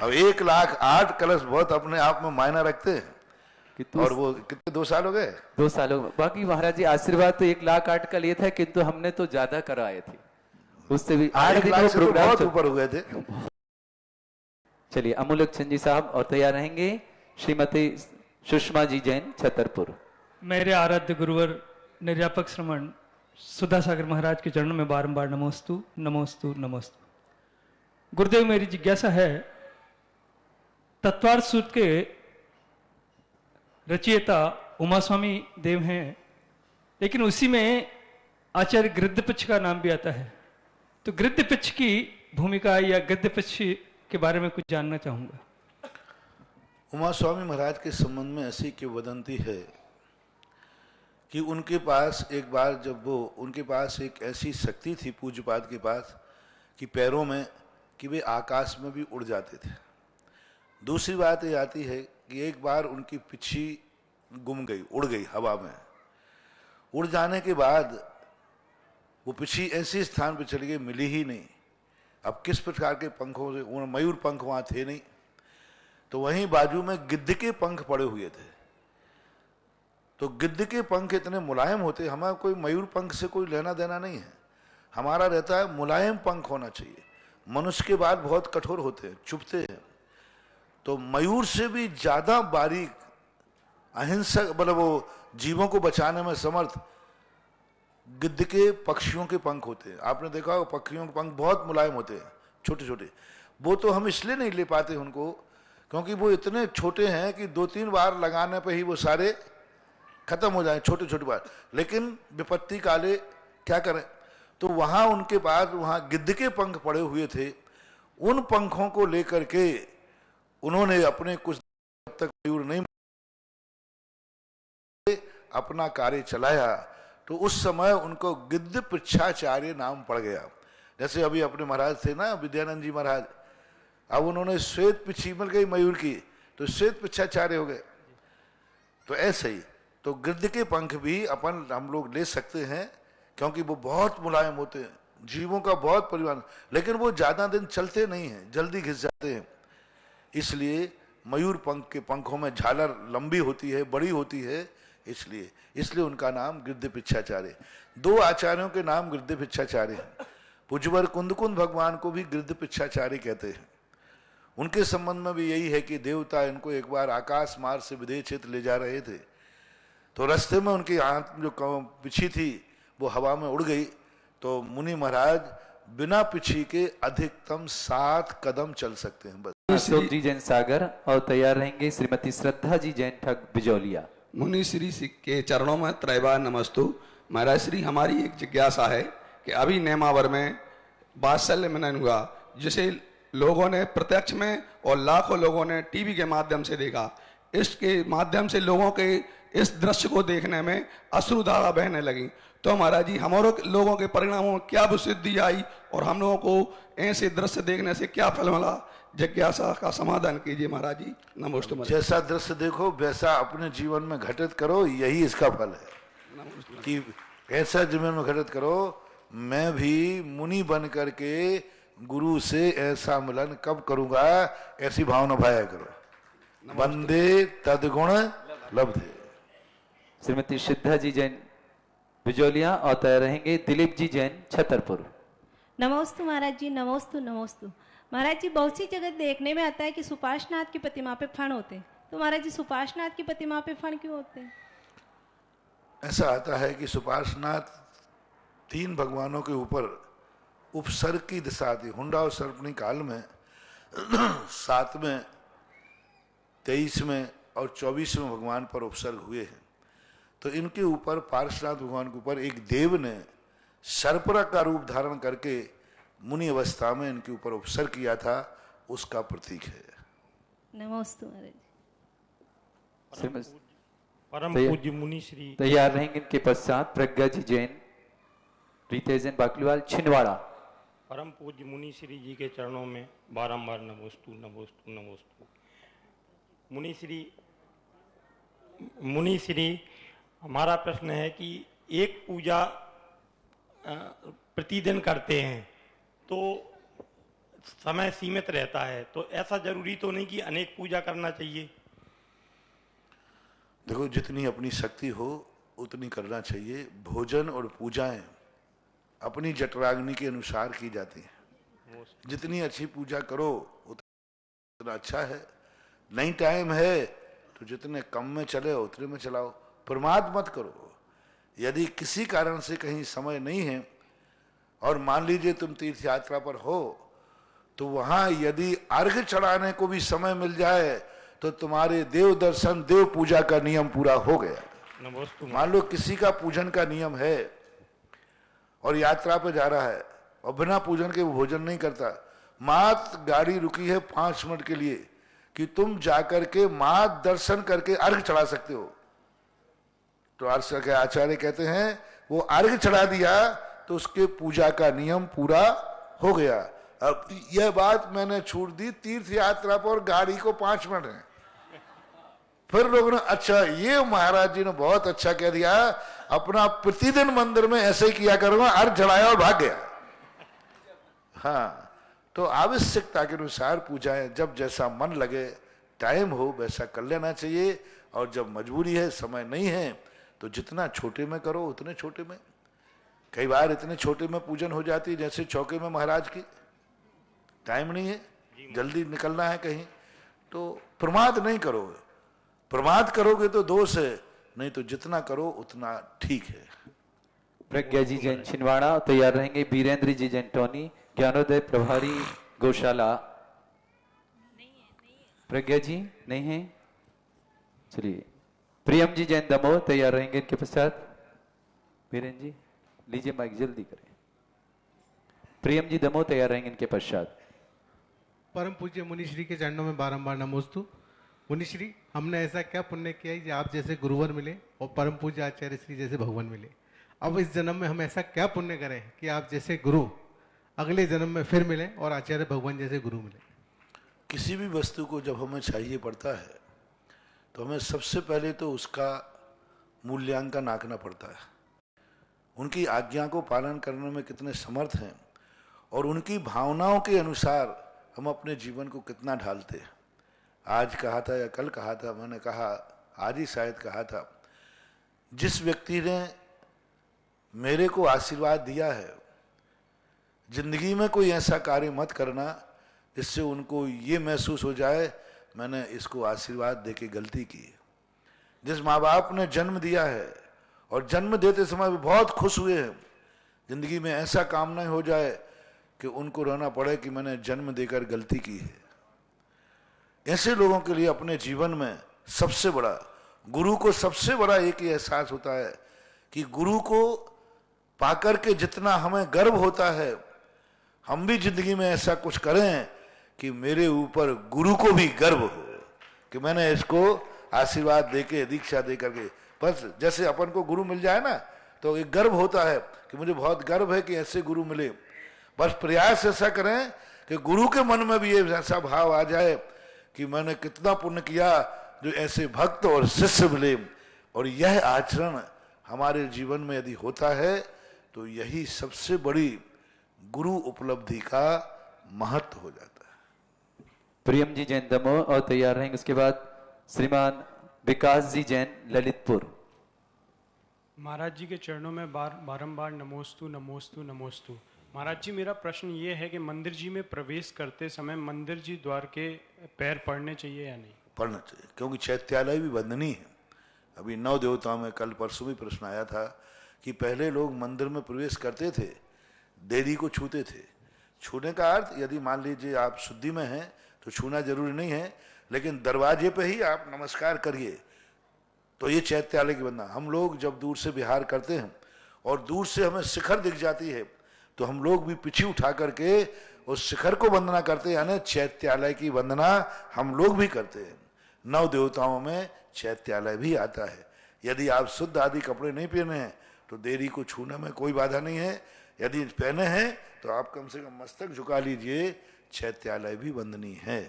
अब 1,08,000 कलश बहुत अपने आप में मायना रखते हैं। और वो कितने 2 साल हो गए, 2 साल हो गए। बाकी महाराज जी आशीर्वाद तो 1,08,000 का लिए था, किंतु हमने तो ज्यादा कराए थे, उससे भी 8 दिन वो प्रोग्राम बहुत ऊपर हो गए थे। चलिए अमूल्य चंद जी साहब और तैयार रहेंगे श्रीमती सुषमा जी जैन छतरपुर। मेरे आराध्य गुरुवर निर्यापक श्रमण सुधा सागर महाराज के चरणों में बारंबार नमोस्तु नमोस्तु नमोस्तु। गुरुदेव मेरी जिज्ञासा है, तत्वार्थ सूत्र के रचयिता उमा स्वामी देव हैं, लेकिन उसी में आचार्य गृद्धपक्ष का नाम भी आता है, तो गृद्धपक्ष की भूमिका या गृद्धपक्ष के बारे में कुछ जानना चाहूंगा। उमा स्वामी महाराज के संबंध में ऐसी किंवदंती है कि उनके पास एक बार जब उनके पास एक ऐसी शक्ति थी पूज्यपाद के पास कि पैरों में कि वे आकाश में भी उड़ जाते थे। दूसरी बात ये आती है कि एक बार उनकी पिछी गुम गई, उड़ गई हवा में। उड़ जाने के बाद वो पिछी ऐसे स्थान पर चली गई, मिली ही नहीं। अब किस प्रकार के पंखों से, मयूर पंख वहाँ थे नहीं, तो वहीं बाजू में गिद्ध के पंख पड़े हुए थे। तो गिद्ध के पंख इतने मुलायम होते, हमारा कोई मयूर पंख से कोई लेना देना नहीं है, हमारा रहता है मुलायम पंख होना चाहिए। मनुष्य के बाल बहुत कठोर होते हैं, चुभते हैं, तो मयूर से भी ज्यादा बारीक अहिंसक, मतलब वो जीवों को बचाने में समर्थ गिद्ध के पक्षियों के पंख होते हैं। आपने देखा होगा पक्षियों के पंख बहुत मुलायम होते हैं, छोटे छोटे। वो तो हम इसलिए नहीं ले पाते उनको क्योंकि वो इतने छोटे हैं कि 2-3 बार लगाने पे ही वो सारे खत्म हो जाए, छोटे छोटे बार। लेकिन विपत्ति काले क्या करें, तो वहां उनके पास वहां गिद्ध के पंख पड़े हुए थे। उन पंखों को लेकर के उन्होंने अपने कुछ तक मयूर नहीं अपना कार्य चलाया, तो उस समय उनको गिद्ध पृच्छाचार्य नाम पड़ गया। जैसे अभी अपने महाराज थे ना विद्यानंद जी महाराज, अब उन्होंने श्वेत पिच्छी मिल गई मयूर की तो श्वेत पृच्छाचार्य हो गए। तो ऐसे ही तो गिद्ध के पंख भी अपन हम लोग ले सकते हैं क्योंकि वो बहुत मुलायम होते हैं, जीवों का बहुत परिवार, लेकिन वो ज्यादा दिन चलते नहीं हैं, जल्दी घिस जाते हैं। इसलिए मयूर पंख के पंखों में झालर लंबी होती है, बड़ी होती है, इसलिए उनका नाम गिद्ध पिच्छाचार्य। 2 आचार्यों के नाम गिद्ध पिच्छाचार्य हैं। पुजवर कुंदकुंद भगवान को भी गिद्ध पिच्छाचार्य कहते हैं। उनके संबंध में भी यही है कि देवता इनको एक बार आकाश मार्ग से विदेह क्षेत्र ले जा रहे थे, तो रास्ते में उनकी आंत जो पिछी थी वो हवा में उड़ गई, तो मुनि महाराज बिना पिछी के अधिकतम 7 कदम चल सकते हैं बस। अशोक जी जैन सागर और तैयार रहेंगे श्रीमती श्रद्धा जी जैन ठग बिजौलिया। मुनि श्री के चरणों में त्रैवार नमस्तु। महाराज श्री, हमारी एक जिज्ञासा है कि अभी नेमावर में वात्सल्य मिलन हुआ, जिसे लोगों ने प्रत्यक्ष में और लाखों लोगों ने टीवी के माध्यम से देखा। इसके माध्यम से लोगों के इस दृश्य को देखने में अश्रुधारा बहने लगी। तो महाराज जी, हमारे लोगों के परिणामों में क्या विशुद्धि आई और हम लोगों को ऐसे दृश्य देखने से क्या फल मिला, जिज्ञासा का समाधान कीजिए महाराज जी। नमस्ते। जैसा दृश्य देखो वैसा अपने जीवन में घटित करो, यही इसका फल है कि ऐसा जीवन में घटित करो। मैं भी मुनि बन करके गुरु से ऐसा मिलन कब करूंगा, ऐसी भावना भाया करो। वंदे तद्गुण लब्धे। श्रीमती सिद्धा जी जैन बिजौलिया और तैयार रहेंगे दिलीप जी जैन छतरपुर। नमोस्तु महाराज जी, नमोस्तु नमोस्तु। महाराज जी, बहुत सी जगह देखने में आता है कि सुपार्श्वनाथ की प्रतिमा पे फण होते हैं, तो महाराज जी सुपार्श्वनाथ की प्रतिमा पे फण क्यों होते हैं? ऐसा आता है कि सुपार्श्वनाथ 3 भगवानों के ऊपर उपसर्ग की दिशा थी। हुंडा और सर्पणी काल में 7वें, 23वें और 24वें भगवान पर उपसर्ग हुए हैं। तो इनके ऊपर पार्श्वनाथ भगवान के ऊपर एक देव ने सर्परा का रूप धारण करके मुनि अवस्था में इनके ऊपर उपसर्ग किया था, उसका प्रतीक है। नमस्ते महाराज। परम पूज्य मुनि श्री तैयार रहेंगे इनके पश्चात प्रज्ञा जी जैन रितेजन बाकलीवाल छिंदवाड़ा। परम पूज्य मुनि श्री जी के चरणों में बारंबार नमोस्तु नमोस्तु नमोस्तु। मुनि श्री, हमारा प्रश्न है कि एक पूजा प्रतिदिन करते हैं तो समय सीमित रहता है, तो ऐसा जरूरी तो नहीं कि अनेक पूजा करना चाहिए? देखो, जितनी अपनी शक्ति हो उतनी करना चाहिए। भोजन और पूजाएं अपनी जठराग्नि के अनुसार की जाती हैं। जितनी अच्छी पूजा करो उतना अच्छा है। नहीं टाइम है तो जितने कम में चले उतने में चलाओ, प्रमाद मत करो। यदि किसी कारण से कहीं समय नहीं है और मान लीजिए तुम तीर्थ यात्रा पर हो, तो वहां यदि अर्घ चढ़ाने को भी समय मिल जाए तो तुम्हारे देव दर्शन, देव पूजा का नियम पूरा हो गया। मान लो किसी का पूजन का नियम है और यात्रा पे जा रहा है और बिना पूजन के भोजन नहीं करता, मात्र गाड़ी रुकी है 5 मिनट के लिए कि तुम जाकर के मात्र दर्शन करके अर्घ चढ़ा सकते हो, तो अर्घ के आचार्य कहते हैं वो अर्घ चढ़ा दिया तो उसके पूजा का नियम पूरा हो गया। अब यह बात मैंने छूट दी तीर्थ यात्रा पर गाड़ी को 5 मिनट है। फिर लोगों ने अच्छा, ये महाराज जी ने बहुत अच्छा कह दिया, अपना प्रतिदिन मंदिर में ऐसे ही किया करूंगा, अर्घ चढ़ाया और भाग गया। हाँ, तो आवश्यकता के अनुसार पूजाएं जब जैसा मन लगे टाइम हो वैसा कर लेना चाहिए। और जब मजबूरी है, समय नहीं है, तो जितना छोटे में करो उतने छोटे में। कई बार इतने छोटे में पूजन हो जाती है, जैसे चौके में महाराज की, टाइम नहीं है, जल्दी निकलना है कहीं, तो प्रमाद नहीं करो। प्रमाद करोगे तो दोष है, नहीं तो जितना करो उतना ठीक है। प्रज्ञा जी जैन छिंदवाड़ा तैयार रहेंगे। बीरेंद्र जी जैन टोनी, ज्ञानोदय प्रभारी गौशाला। प्रज्ञा जी नहीं है, चलिए। प्रियम जी जैन दमोह तैयार रहेंगे इनके पश्चात। बीरेंद्र जी लीजिए माइक, जल्दी करें। प्रियम जी दमोह तैयार रहेंगे इनके पश्चात। परम पूज्य मुनिश्री के चरणों में बारंबार नमोस्तु। मुनिश्री, हमने ऐसा क्या पुण्य किया है कि आप जैसे गुरुवर मिले और परम पूज्य आचार्य श्री जैसे भगवान मिले। अब इस जन्म में हम ऐसा क्या पुण्य करें कि आप जैसे गुरु अगले जन्म में फिर मिले और आचार्य भगवान जैसे गुरु मिले। किसी भी वस्तु को जब हमें चाहिए पड़ता है तो हमें सबसे पहले तो उसका मूल्यांकन आंकना पड़ता है, उनकी आज्ञा को पालन करने में कितने समर्थ हैं और उनकी भावनाओं के अनुसार हम अपने जीवन को कितना ढालते हैं। आज कहा था या कल कहा था, मैंने कहा आज ही शायद कहा था, जिस व्यक्ति ने मेरे को आशीर्वाद दिया है, जिंदगी में कोई ऐसा कार्य मत करना जिससे उनको ये महसूस हो जाए मैंने इसको आशीर्वाद देके गलती की। जिस माँ बाप ने जन्म दिया है और जन्म देते समय भी बहुत खुश हुए हैं, जिंदगी में ऐसा काम नहीं हो जाए कि उनको रहना पड़े कि मैंने जन्म देकर गलती की है। ऐसे लोगों के लिए अपने जीवन में सबसे बड़ा, गुरु को सबसे बड़ा एक ही एहसास होता है कि गुरु को पाकर के जितना हमें गर्व होता है, हम भी जिंदगी में ऐसा कुछ करें कि मेरे ऊपर गुरु को भी गर्व हो कि मैंने इसको आशीर्वाद देके, दीक्षा दे करके, बस जैसे अपन को गुरु मिल जाए ना तो एक गर्व होता है कि मुझे बहुत गर्व है कि ऐसे गुरु मिले। बस प्रयास ऐसा करें कि गुरु के मन में भी ये ऐसा भाव आ जाए कि मैंने कितना पुण्य किया जो ऐसे भक्त और शिष्य मिले। और यह आचरण हमारे जीवन में यदि होता है तो यही सबसे बड़ी गुरु उपलब्धि का महत्व हो जाता है। प्रियम जी जैन दमोह और तैयार रहेंगे उसके बाद श्रीमान विकास जी जैन ललितपुर। महाराज जी के चरणों में बारंबार नमोस्तु नमोस्तु नमोस्तु। महाराज जी, मेरा प्रश्न ये है कि मंदिर जी में प्रवेश करते समय मंदिर जी द्वार के पैर पड़ने चाहिए या नहीं? पढ़ना चाहिए, क्योंकि चैत्यालय भी वंदनीय है। अभी 9 देवताओं में कल परसों भी प्रश्न आया था कि पहले लोग मंदिर में प्रवेश करते थे, देवी को छूते थे। छूने का अर्थ, यदि मान लीजिए आप शुद्धि में हैं तो छूना जरूरी नहीं है, लेकिन दरवाजे पे ही आप नमस्कार करिए, तो ये चैत्यालय की वंदना। हम लोग जब दूर से विहार करते हैं और दूर से हमें शिखर दिख जाती है तो हम लोग भी पीछे उठा करके उस शिखर को वंदना करते हैं, यानी चैत्यालय की वंदना हम लोग भी करते हैं। 9 देवताओं में चैत्यालय भी आता है। यदि आप शुद्ध आदि कपड़े नहीं पहने हैं तो देवी को छूने में कोई बाधा नहीं है। यदि पहने हैं तो आप कम से कम मस्तक झुका लीजिए, चैत्यालय भी वंदनीय है।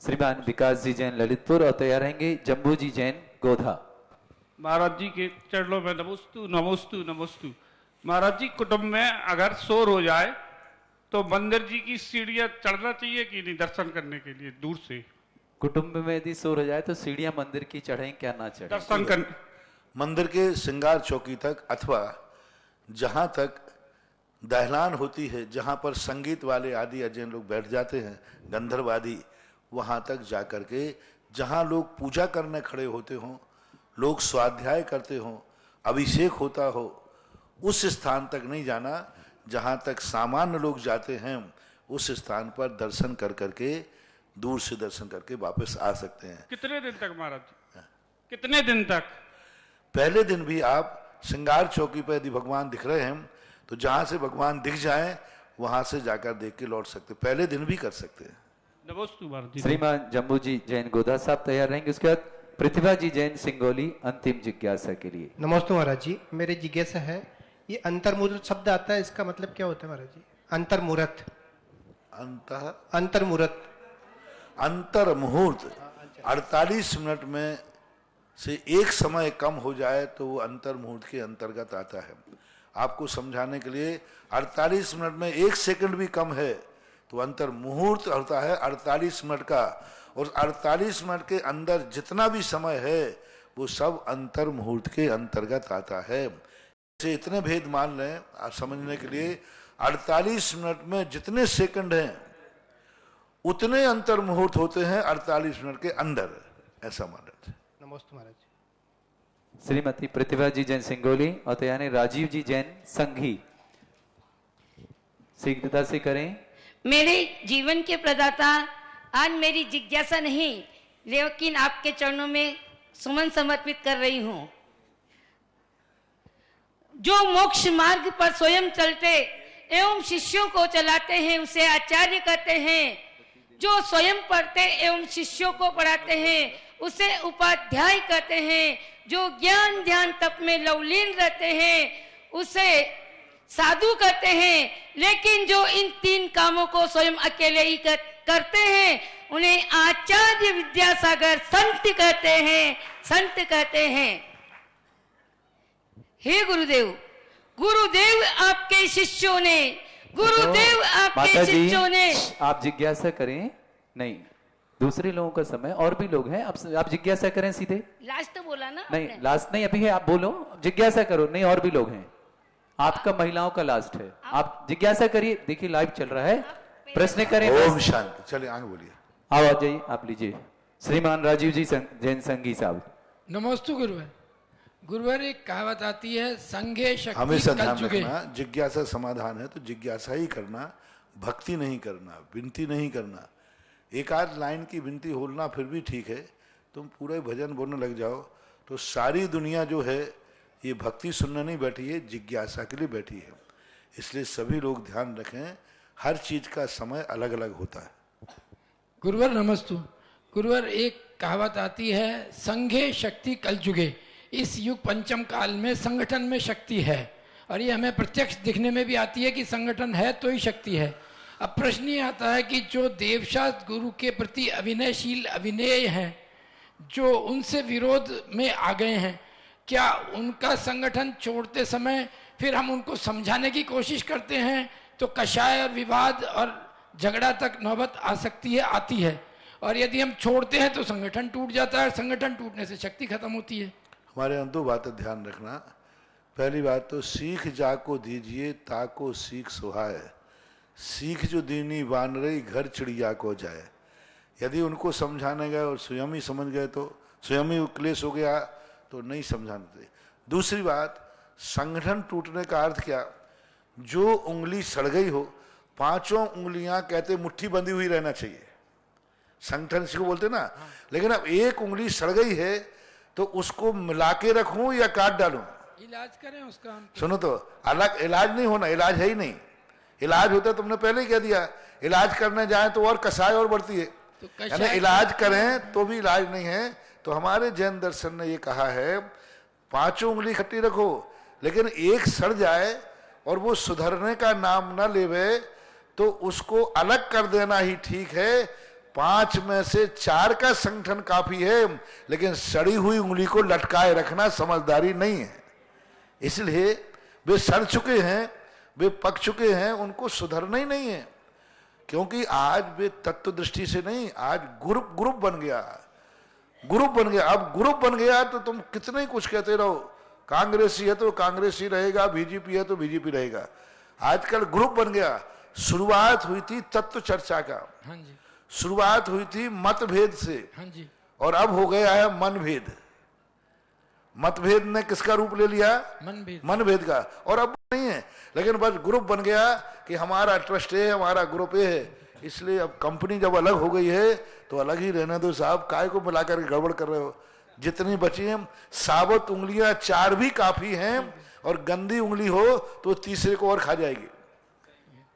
श्रीमान विकास जी जैन ललितपुर और तैयार रहेंगे जम्बू जी जैन गोधा। महाराज जी के चरणों में नमोस्तु नमोस्तु नमोस्तु। महाराज जी, कुटुंब में अगर शोर हो जाए तो मंदिर जी की सीढ़ियां चढ़ना चाहिए कि नहीं दर्शन करने के लिए दूर से? कुटुंब में यदि शोर हो जाए तो सीढ़ियां मंदिर की चढ़ें क्या ना चढ़ें? दर्शन करने मंदिर के श्रृंगार चौकी तक अथवा जहां तक दहलान होती है, जहां पर संगीत वाले आदि अजय लोग बैठ जाते हैं, गंधर्व आदि, वहां तक जाकर के जहां लोग पूजा करने खड़े होते हों, लोग स्वाध्याय करते हों, अभिषेक होता हो, उस स्थान तक नहीं जाना। जहां तक सामान्य लोग जाते हैं उस स्थान पर दर्शन कर करके, दूर से दर्शन करके वापस आ सकते हैं। कितने दिन तक महाराज जी? कितने दिन तक? पहले दिन भी आप श्रृंगार चौकी पर यदि भगवान दिख रहे हैं तो जहां से भगवान दिख जाए वहां से जाकर देख के लौट सकते, पहले दिन भी कर सकते हैं। नमोस्तु महाराज जी। श्रीमान जम्बू जी जैन गोधा साहब तैयार रहेंगे। उसके बाद प्रतिभा जी जैन सिंगोली अंतिम जिज्ञासा के लिए। नमस्ते महाराज जी, मेरी जिज्ञासा है, ये अंतर्मुहूर्त शब्द आता है, इसका मतलब क्या होता है महाराज जी? अंतर्मुहूर्त। अंतर्मुहूर्त 48 मिनट में से एक समय कम हो जाए तो वो अंतर्मुहूर्त के अंतर्गत आता है। आपको समझाने के लिए 48 मिनट में 1 सेकंड भी कम है तो अंतर मुहूर्त होता है 48 मिनट का, और 48 मिनट के अंदर जितना भी समय है वो सब अंतर मुहूर्त के अंतर्गत आता है। इसे इतने भेद मान लें आप समझने के लिए, 48 मिनट में जितने सेकंड हैं उतने अंतर मुहूर्त होते हैं 48 मिनट के अंदर, ऐसा मान लेते हैं। नमस्ते महाराज। श्रीमती प्रतिभा जी जैन सिंगोली और यानी राजीव जी जैन संघी, शीघ्रता से करें। मेरे जीवन के प्रदाता, आज मेरी जिज्ञासा नहीं लेकिन आपके चरणों में सुमन समर्पित कर रही हूं। जो मोक्ष मार्ग पर स्वयं चलते एवं शिष्यों को चलाते हैं उसे आचार्य कहते हैं। जो स्वयं पढ़ते एवं शिष्यों को पढ़ाते हैं उसे उपाध्याय कहते हैं। जो ज्ञान ध्यान तप में लवलीन रहते हैं उसे साधु कहते हैं। लेकिन जो इन 3 कामों को स्वयं अकेले ही करते हैं उन्हें आचार्य विद्यासागर संत कहते हैं, संत कहते हैं। हे गुरुदेव, गुरुदेव आपके शिष्यों ने, गुरुदेव आपके शिष्यों ने। आप जिज्ञासा करें, नहीं दूसरे लोगों का समय, और भी लोग हैं, आप जिज्ञासा करें सीधे। लास्ट तो बोला ना नहीं आपने। लास्ट नहीं, अभी है, आप बोलो, जिज्ञासा करो। नहीं और भी लोग हैं, आपका महिलाओं का लास्ट है, आप जिज्ञासा करिए। देखिए लाइव चल रहा है, प्रश्न करें। ओम शांति। चलिए आगे बोलिए। आओ आ जाइए, आप लीजिए। श्रीमान राजीव जी जैन संघी साहब। नमस्ते गुरुवर। गुरुवर एक कहावत आती है, संघे शक्ति हमेशा ध्यान कल जुगे। रखना, जिज्ञासा समाधान है तो जिज्ञासा ही करना, भक्ति नहीं करना, विनती नहीं करना। एक आध लाइन की विनती बोलना फिर भी ठीक है, तुम पूरे भजन बोलने लग जाओ तो सारी दुनिया जो है ये भक्ति सुनने नहीं बैठी है, जिज्ञासा के लिए बैठी है। इसलिए सभी लोग ध्यान रखें, हर चीज का समय अलग अलग होता है। गुरुवर नमस्तु। गुरुवर एक कहावत आती है, संघे शक्ति कल जुगे। इस युग पंचम काल में संगठन में शक्ति है, और ये हमें प्रत्यक्ष दिखने में भी आती है कि संगठन है तो ही शक्ति है। अब प्रश्न ये आता है कि जो देवशास्त्र गुरु के प्रति अविनयशील अविनेय हैं, जो उनसे विरोध में आ गए हैं, क्या उनका संगठन छोड़ते समय फिर हम उनको समझाने की कोशिश करते हैं तो कषाय और विवाद और झगड़ा तक नौबत आ सकती है, आती है। और यदि हम छोड़ते हैं तो संगठन टूट जाता है, संगठन टूटने से शक्ति खत्म होती है। हमारे यहाँ 2 बातें ध्यान रखना। पहली बात तो सीख जाको दीजिए ताको सीख सुहाए। सीख जो दीनी बान रही घर चिड़िया को जाए। यदि उनको समझाने गए और स्वयं ही समझ गए तो स्वयं ही क्लेश हो गया तो नहीं समझाने थे। दूसरी बात, संगठन टूटने का अर्थ क्या, जो उंगली सड़ गई हो 5 उंगलियां कहते मुट्ठी बंधी हुई रहना चाहिए, संगठन इसको बोलते ना। लेकिन अब एक उंगली सड़ गई है तो उसको मिला के रखूं या काट डालूं? इलाज करें उसका हम। सुनो तो, अलग इलाज नहीं होना, इलाज है ही नहीं। इलाज होता तुमने पहले ही कह दिया, इलाज करने जाए तो और कसाय और बढ़ती है। यानी इलाज करें तो भी इलाज नहीं है। तो हमारे जैन दर्शन ने ये कहा है 5 उंगली इकट्ठी रखो, लेकिन एक सड़ जाए और वो सुधरने का नाम ना लेवे तो उसको अलग कर देना ही ठीक है। 5 में से 4 का संगठन काफी है, लेकिन सड़ी हुई उंगली को लटकाए रखना समझदारी नहीं है। इसलिए वे सड़ चुके हैं, वे पक चुके हैं, उनको सुधरना ही नहीं है। क्योंकि आज वे तत्व दृष्टि से नहीं, आज ग्रुप बन गया, ग्रुप बन गया। अब ग्रुप बन गया तो तुम कितने ही कुछ कहते रहो, कांग्रेसी है तो कांग्रेसी रहेगा, बीजेपी है तो बीजेपी रहेगा। आजकल ग्रुप बन गया। शुरुआत हुई थी तत्व चर्चा का, हाँ जी। शुरुआत हुई थी मतभेद से, हाँ जी। और अब हो गया है मनभेद। मतभेद ने किसका रूप ले लिया? मनभेद का। और अब नहीं है, लेकिन बस ग्रुप बन गया कि हमारा ट्रस्ट है, हमारा ग्रुप है। इसलिए अब कंपनी जब अलग हो गई है तो अलग ही रहने दो साहब, काय को मिलाकर गड़बड़ कर रहे हो। जितनी बची हैं साबुत उंगलियां 4 भी काफी हैं, और गंदी उंगली हो तो तीसरे को और खा जाएगी।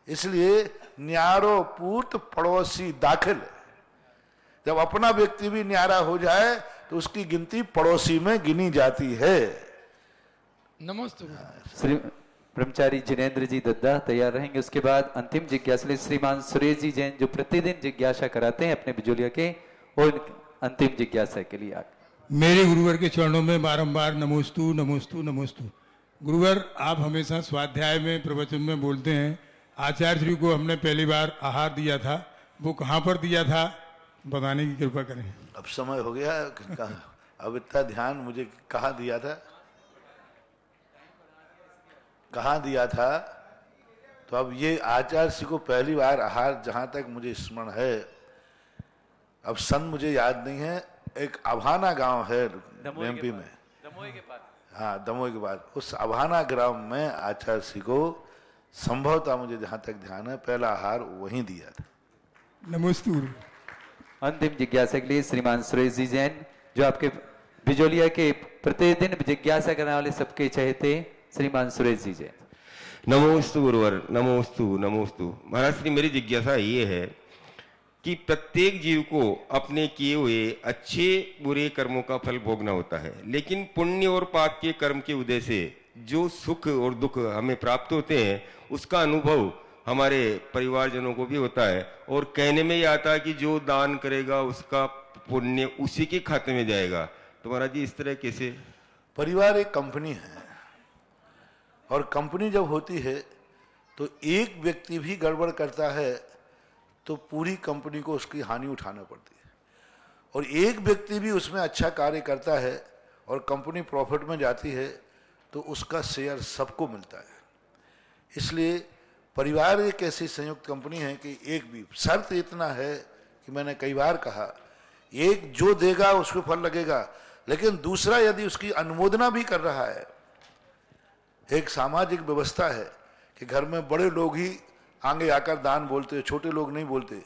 इसलिए न्यारो पूत पड़ोसी दाखिल। जब अपना व्यक्ति भी न्यारा हो जाए तो उसकी गिनती पड़ोसी में गिनी जाती है। नमस्ते। श्री ब्रह्मचारी जिनेन्द्र जी दद्दा तैयार रहेंगे। उसके बाद अंतिम जिज्ञासा श्रीमान सुरेश जी जैन जो प्रतिदिन जिज्ञासा कराते हैं अपने बिजोलिया के, और अंतिम जिज्ञासा के लिए मेरे गुरुवर के चरणों में बारंबार नमोस्तु नमोस्तु नमोस्तु। गुरुवर, आप हमेशा स्वाध्याय में प्रवचन में बोलते हैं आचार्य श्री को हमने पहली बार आहार दिया था, वो कहाँ पर दिया था बताने की कृपा करें। अब समय हो गया, अब इतना ध्यान मुझे कहाँ दिया था, कहाँ दिया था? तो अब ये आचार्य श्री को पहली बार आहार, जहाँ तक मुझे स्मरण है, अब सन मुझे याद नहीं है, एक अभाना गांव है एमपी में, दमोह के पास, हाँ दमोह के बाद, उस अभाना ग्राम में आचार्य श्री को संभवतः मुझे जहाँ तक ध्यान है पहला आहार वहीं दिया था। नमस्ते। अंतिम जिज्ञासा के लिए श्रीमान सुरेश जी जैन, जो आपके बिजोलिया के प्रतिदिन जिज्ञासा करने वाले सबके चहेते श्रीमान सुरेश जी जैन। नमोस्तु गुरुवर, नमोस्तु नमोस्तु। महाराज श्री, मेरी जिज्ञासा ये है कि प्रत्येक जीव को अपने किए हुए अच्छे बुरे कर्मों का फल भोगना होता है, लेकिन पुण्य और पाप के कर्म के उदय से जो सुख और दुख हमें प्राप्त होते हैं उसका अनुभव हमारे परिवारजनों को भी होता है, और कहने में ये आता है कि जो दान करेगा उसका पुण्य उसी के खाते में जाएगा। तो महाराज जी, इस तरह कैसे? परिवार एक कंपनी है, और कंपनी जब होती है तो एक व्यक्ति भी गड़बड़ करता है तो पूरी कंपनी को उसकी हानि उठाना पड़ती है, और एक व्यक्ति भी उसमें अच्छा कार्य करता है और कंपनी प्रॉफिट में जाती है तो उसका शेयर सबको मिलता है। इसलिए परिवार एक ऐसी संयुक्त कंपनी है कि एक भी शर्त इतना है कि मैंने कई बार कहा, एक जो देगा उसको फल लगेगा, लेकिन दूसरा यदि उसकी अनुमोदना भी कर रहा है। एक सामाजिक व्यवस्था है कि घर में बड़े लोग ही आगे आकर दान बोलते हैं, छोटे लोग नहीं बोलते,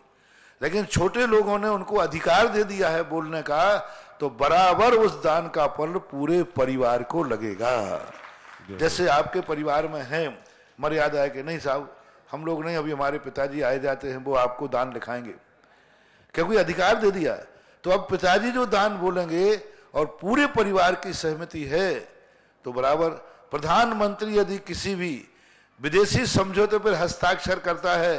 लेकिन छोटे लोगों ने उनको अधिकार दे दिया है बोलने का, तो बराबर उस दान का फल पूरे परिवार को लगेगा। जैसे आपके परिवार में है मर्यादा है कि नहीं साहब हम लोग नहीं, अभी हमारे पिताजी आए जाते हैं वो आपको दान लिखाएंगे, क्योंकि अधिकार दे दिया है। तो अब पिताजी जो दान बोलेंगे और पूरे परिवार की सहमति है तो बराबर। प्रधानमंत्री यदि किसी भी विदेशी समझौते पर हस्ताक्षर करता है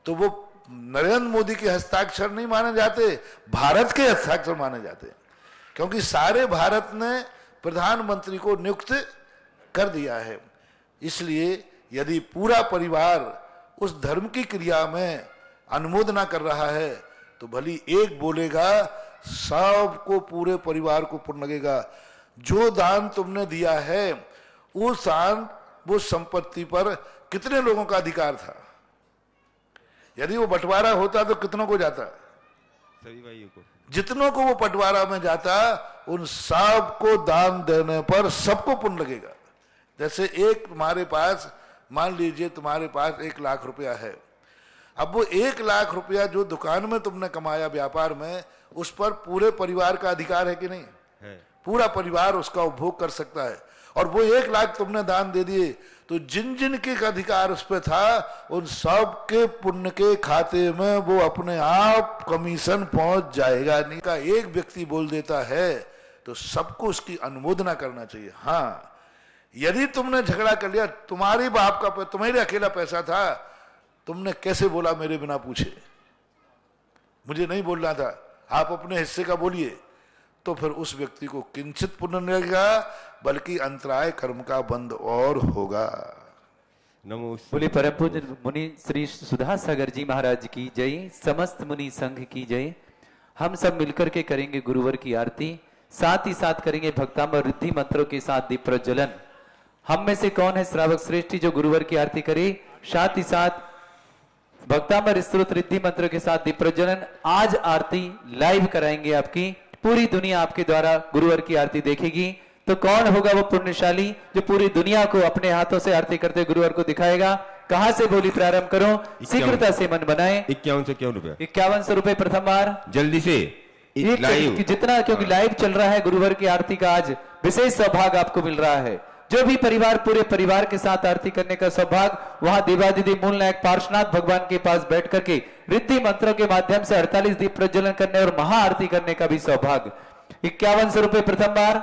तो वो नरेंद्र मोदी के हस्ताक्षर नहीं माने जाते, भारत के हस्ताक्षर माने जाते, क्योंकि सारे भारत ने प्रधानमंत्री को नियुक्त कर दिया है। इसलिए यदि पूरा परिवार उस धर्म की क्रिया में अनुमोदना कर रहा है तो भली एक बोलेगा, सबको पूरे परिवार को पुण्य लगेगा। जो दान तुमने दिया है उस दान वो संपत्ति पर कितने लोगों का अधिकार था? यदि वो बंटवारा होता तो कितनों को जाता? सभी भाइयों को। जितनों को वो बंटवारा में जाता उन सब को दान देने पर सबको पुण्य लगेगा। जैसे एक तुम्हारे पास, मान लीजिए तुम्हारे पास 1 लाख रुपया है, अब वो 1 लाख रुपया जो दुकान में तुमने कमाया व्यापार में, उस पर पूरे परिवार का अधिकार है कि नहीं है? पूरा परिवार उसका उपभोग कर सकता है, और वो 1 लाख तुमने दान दे दिए तो जिन जिन के अधिकार उस पर था उन सब के पुण्य के खाते में वो अपने आप कमीशन पहुंच जाएगा। नहीं का एक व्यक्ति बोल देता है तो सबको उसकी अनुमोदना करना चाहिए। हाँ, यदि तुमने झगड़ा कर लिया, तुम्हारे बाप का तुम्हारे अकेला पैसा था, तुमने कैसे बोला मेरे बिना पूछे, मुझे नहीं बोलना था, आप अपने हिस्से का बोलिए, तो फिर उस व्यक्ति को किंचित पुण्य नहीं लगेगा बल्कि अंतराय कर्म का बंद और होगा। बोले परम पूज्य मुनि श्री सुधा सागर जी महाराज की जय, समस्त मुनि संघ की जय। हम सब मिलकर के करेंगे गुरुवर की आरती, साथ ही साथ करेंगे भक्तामृत रिद्धि मंत्रों के साथ दीप प्रज्वलन। हम में से कौन है श्रावक श्रेष्ठी जो गुरुवर की आरती करे? साथ ही साथ भक्तामृत स्तोत्र रिद्धि मंत्रों के साथ दीप प्रज्वलन। आज आरती लाइव कराएंगे आपकी, पूरी दुनिया आपके द्वारा गुरुवर की आरती देखेगी। तो कौन होगा वो पुण्यशाली जो पूरी दुनिया को अपने हाथों से आरती करते गुरुवर को दिखाएगा? कहां से बोली प्रारंभ करो, शीघ्रता से मन बनाए। 51 रुपए, 5100 रुपए प्रथम बार, जल्दी से लाइव जितना, क्योंकि लाइव चल रहा है गुरुवर की आरती का आज विशेष सौभाग्य आपको मिल रहा है। जो भी परिवार पूरे परिवार के साथ आरती करने का सौभाग्य, वहां देवादिदेव मूल नायक पार्श्वनाथ भगवान के पास बैठ करके रिद्धि मंत्रों के माध्यम से 48 दीप प्रज्वलन करने और महाआरती करने का भी सौभाग्य। 5100 रुपए प्रथम बार,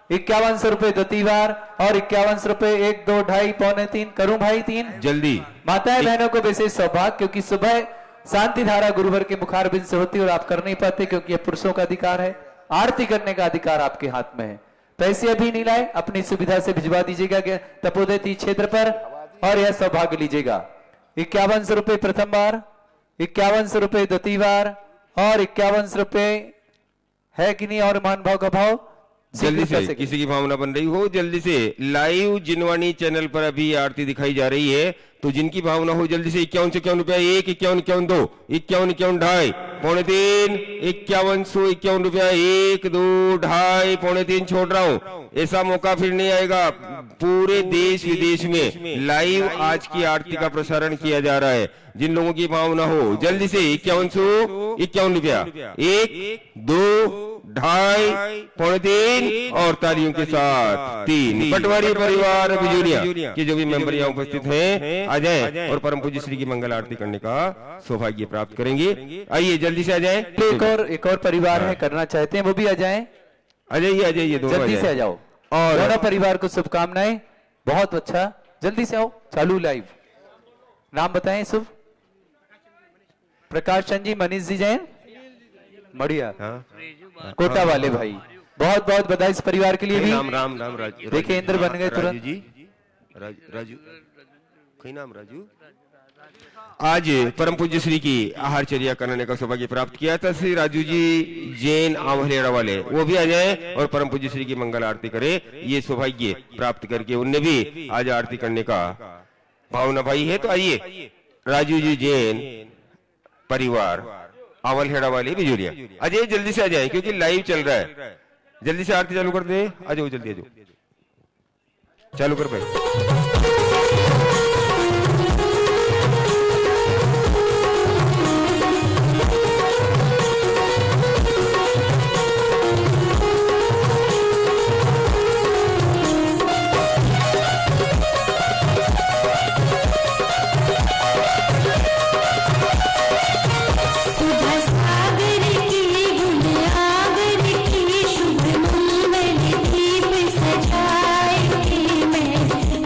5100 रुपए द्वितीय बार, और 5100 रुपए 1, 2, 2.5, पौने 3 करूं भाई 3 जल्दी। माताएं बहनों को विशेष सौभाग्य, क्योंकि सुबह शांति धारा गुरुवर के मुखारबिंद से होती है और आप कर नहीं पाते क्योंकि यह पुरुषों का अधिकार है। आरती करने का अधिकार आपके हाथ में है। पैसे अभी नहीं लाए, अपनी सुविधा से भिजवा दीजिएगा तपोदय तीर्थ क्षेत्र पर और यह सौभाग्य लीजिएगा। 51 रुपए प्रथम बार, 51 रुपए द्वितीय बार और 51 रुपए है कि नहीं? और मान भाव का भाव जल्दी से, किसी की भावना बन रही हो जल्दी से। लाइव जिनवाणी चैनल पर अभी आरती दिखाई जा रही है, तो जिनकी भावना हो जल्दी से 51 से 51 रुपया, 1, 51, 51, 2, 51, 51, 2.5, 2.5, 51, 51 रुपया, 1, 2, 2.5, 3.5 छोड़ रहा हूँ। ऐसा मौका फिर नहीं आएगा। पूरे देश विदेश में लाइव आज की आरती का प्रसारण किया जा रहा है। जिन लोगों की भावना हो जल्दी से 51 रुपया, 1, 2, 2.5, 3.5 और तालियों के साथ 3। पटवारी परिवार बिजूरिया के जो भी मेंबर यहाँ उपस्थित हैं आ जाएं और परम पूज्य श्री की मंगल आरती करने का सौभाग्य प्राप्त करेंगे। आइए जल्दी से आ जाएं। एक और परिवार है करना चाहते हैं, वो भी आ जाएं। आ जाइए दोनों जल्दी से आ जाओ और दोनों परिवार को शुभकामनाएं। बहुत अच्छा, जल्दी से आओ। चालू लाइव। नाम बताएं शुभ। प्रकाश चंद जी, मनीष जी जैन, बढ़िया, कोटा वाले भाई, बहुत बहुत बधाई इस परिवार के लिए भी। राम देखिए इंद्र बन गए तुरंत। राजू कोई नाम राजू। आज परम पूज्य श्री की आहारचर्या कराने का सौभाग्य प्राप्त किया था श्री राजू जी जैन आंवलेड़ा वाले, वो भी आ जाए और परम पूज्य श्री की मंगल आरती करे। ये सौभाग्य प्राप्त करके उनने भी आज आरती करने का भावना भाई है। तो आइए राजू जी जैन परिवार आंवलेड़ा वाले बिजूरिया, अजय जल्दी से आ जाए क्योंकि लाइव चल रहा है। जल्दी से आरती चालू कर दे। आ जाओ जल्दी, आ जाओ, चालू कर भाई।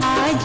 आज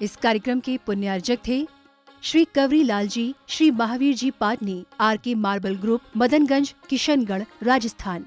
इस कार्यक्रम के पुण्यार्जक थे श्री कवरी लाल जी, श्री महावीर जी पाटनी, आर के मार्बल ग्रुप, मदनगंज, किशनगढ़, राजस्थान।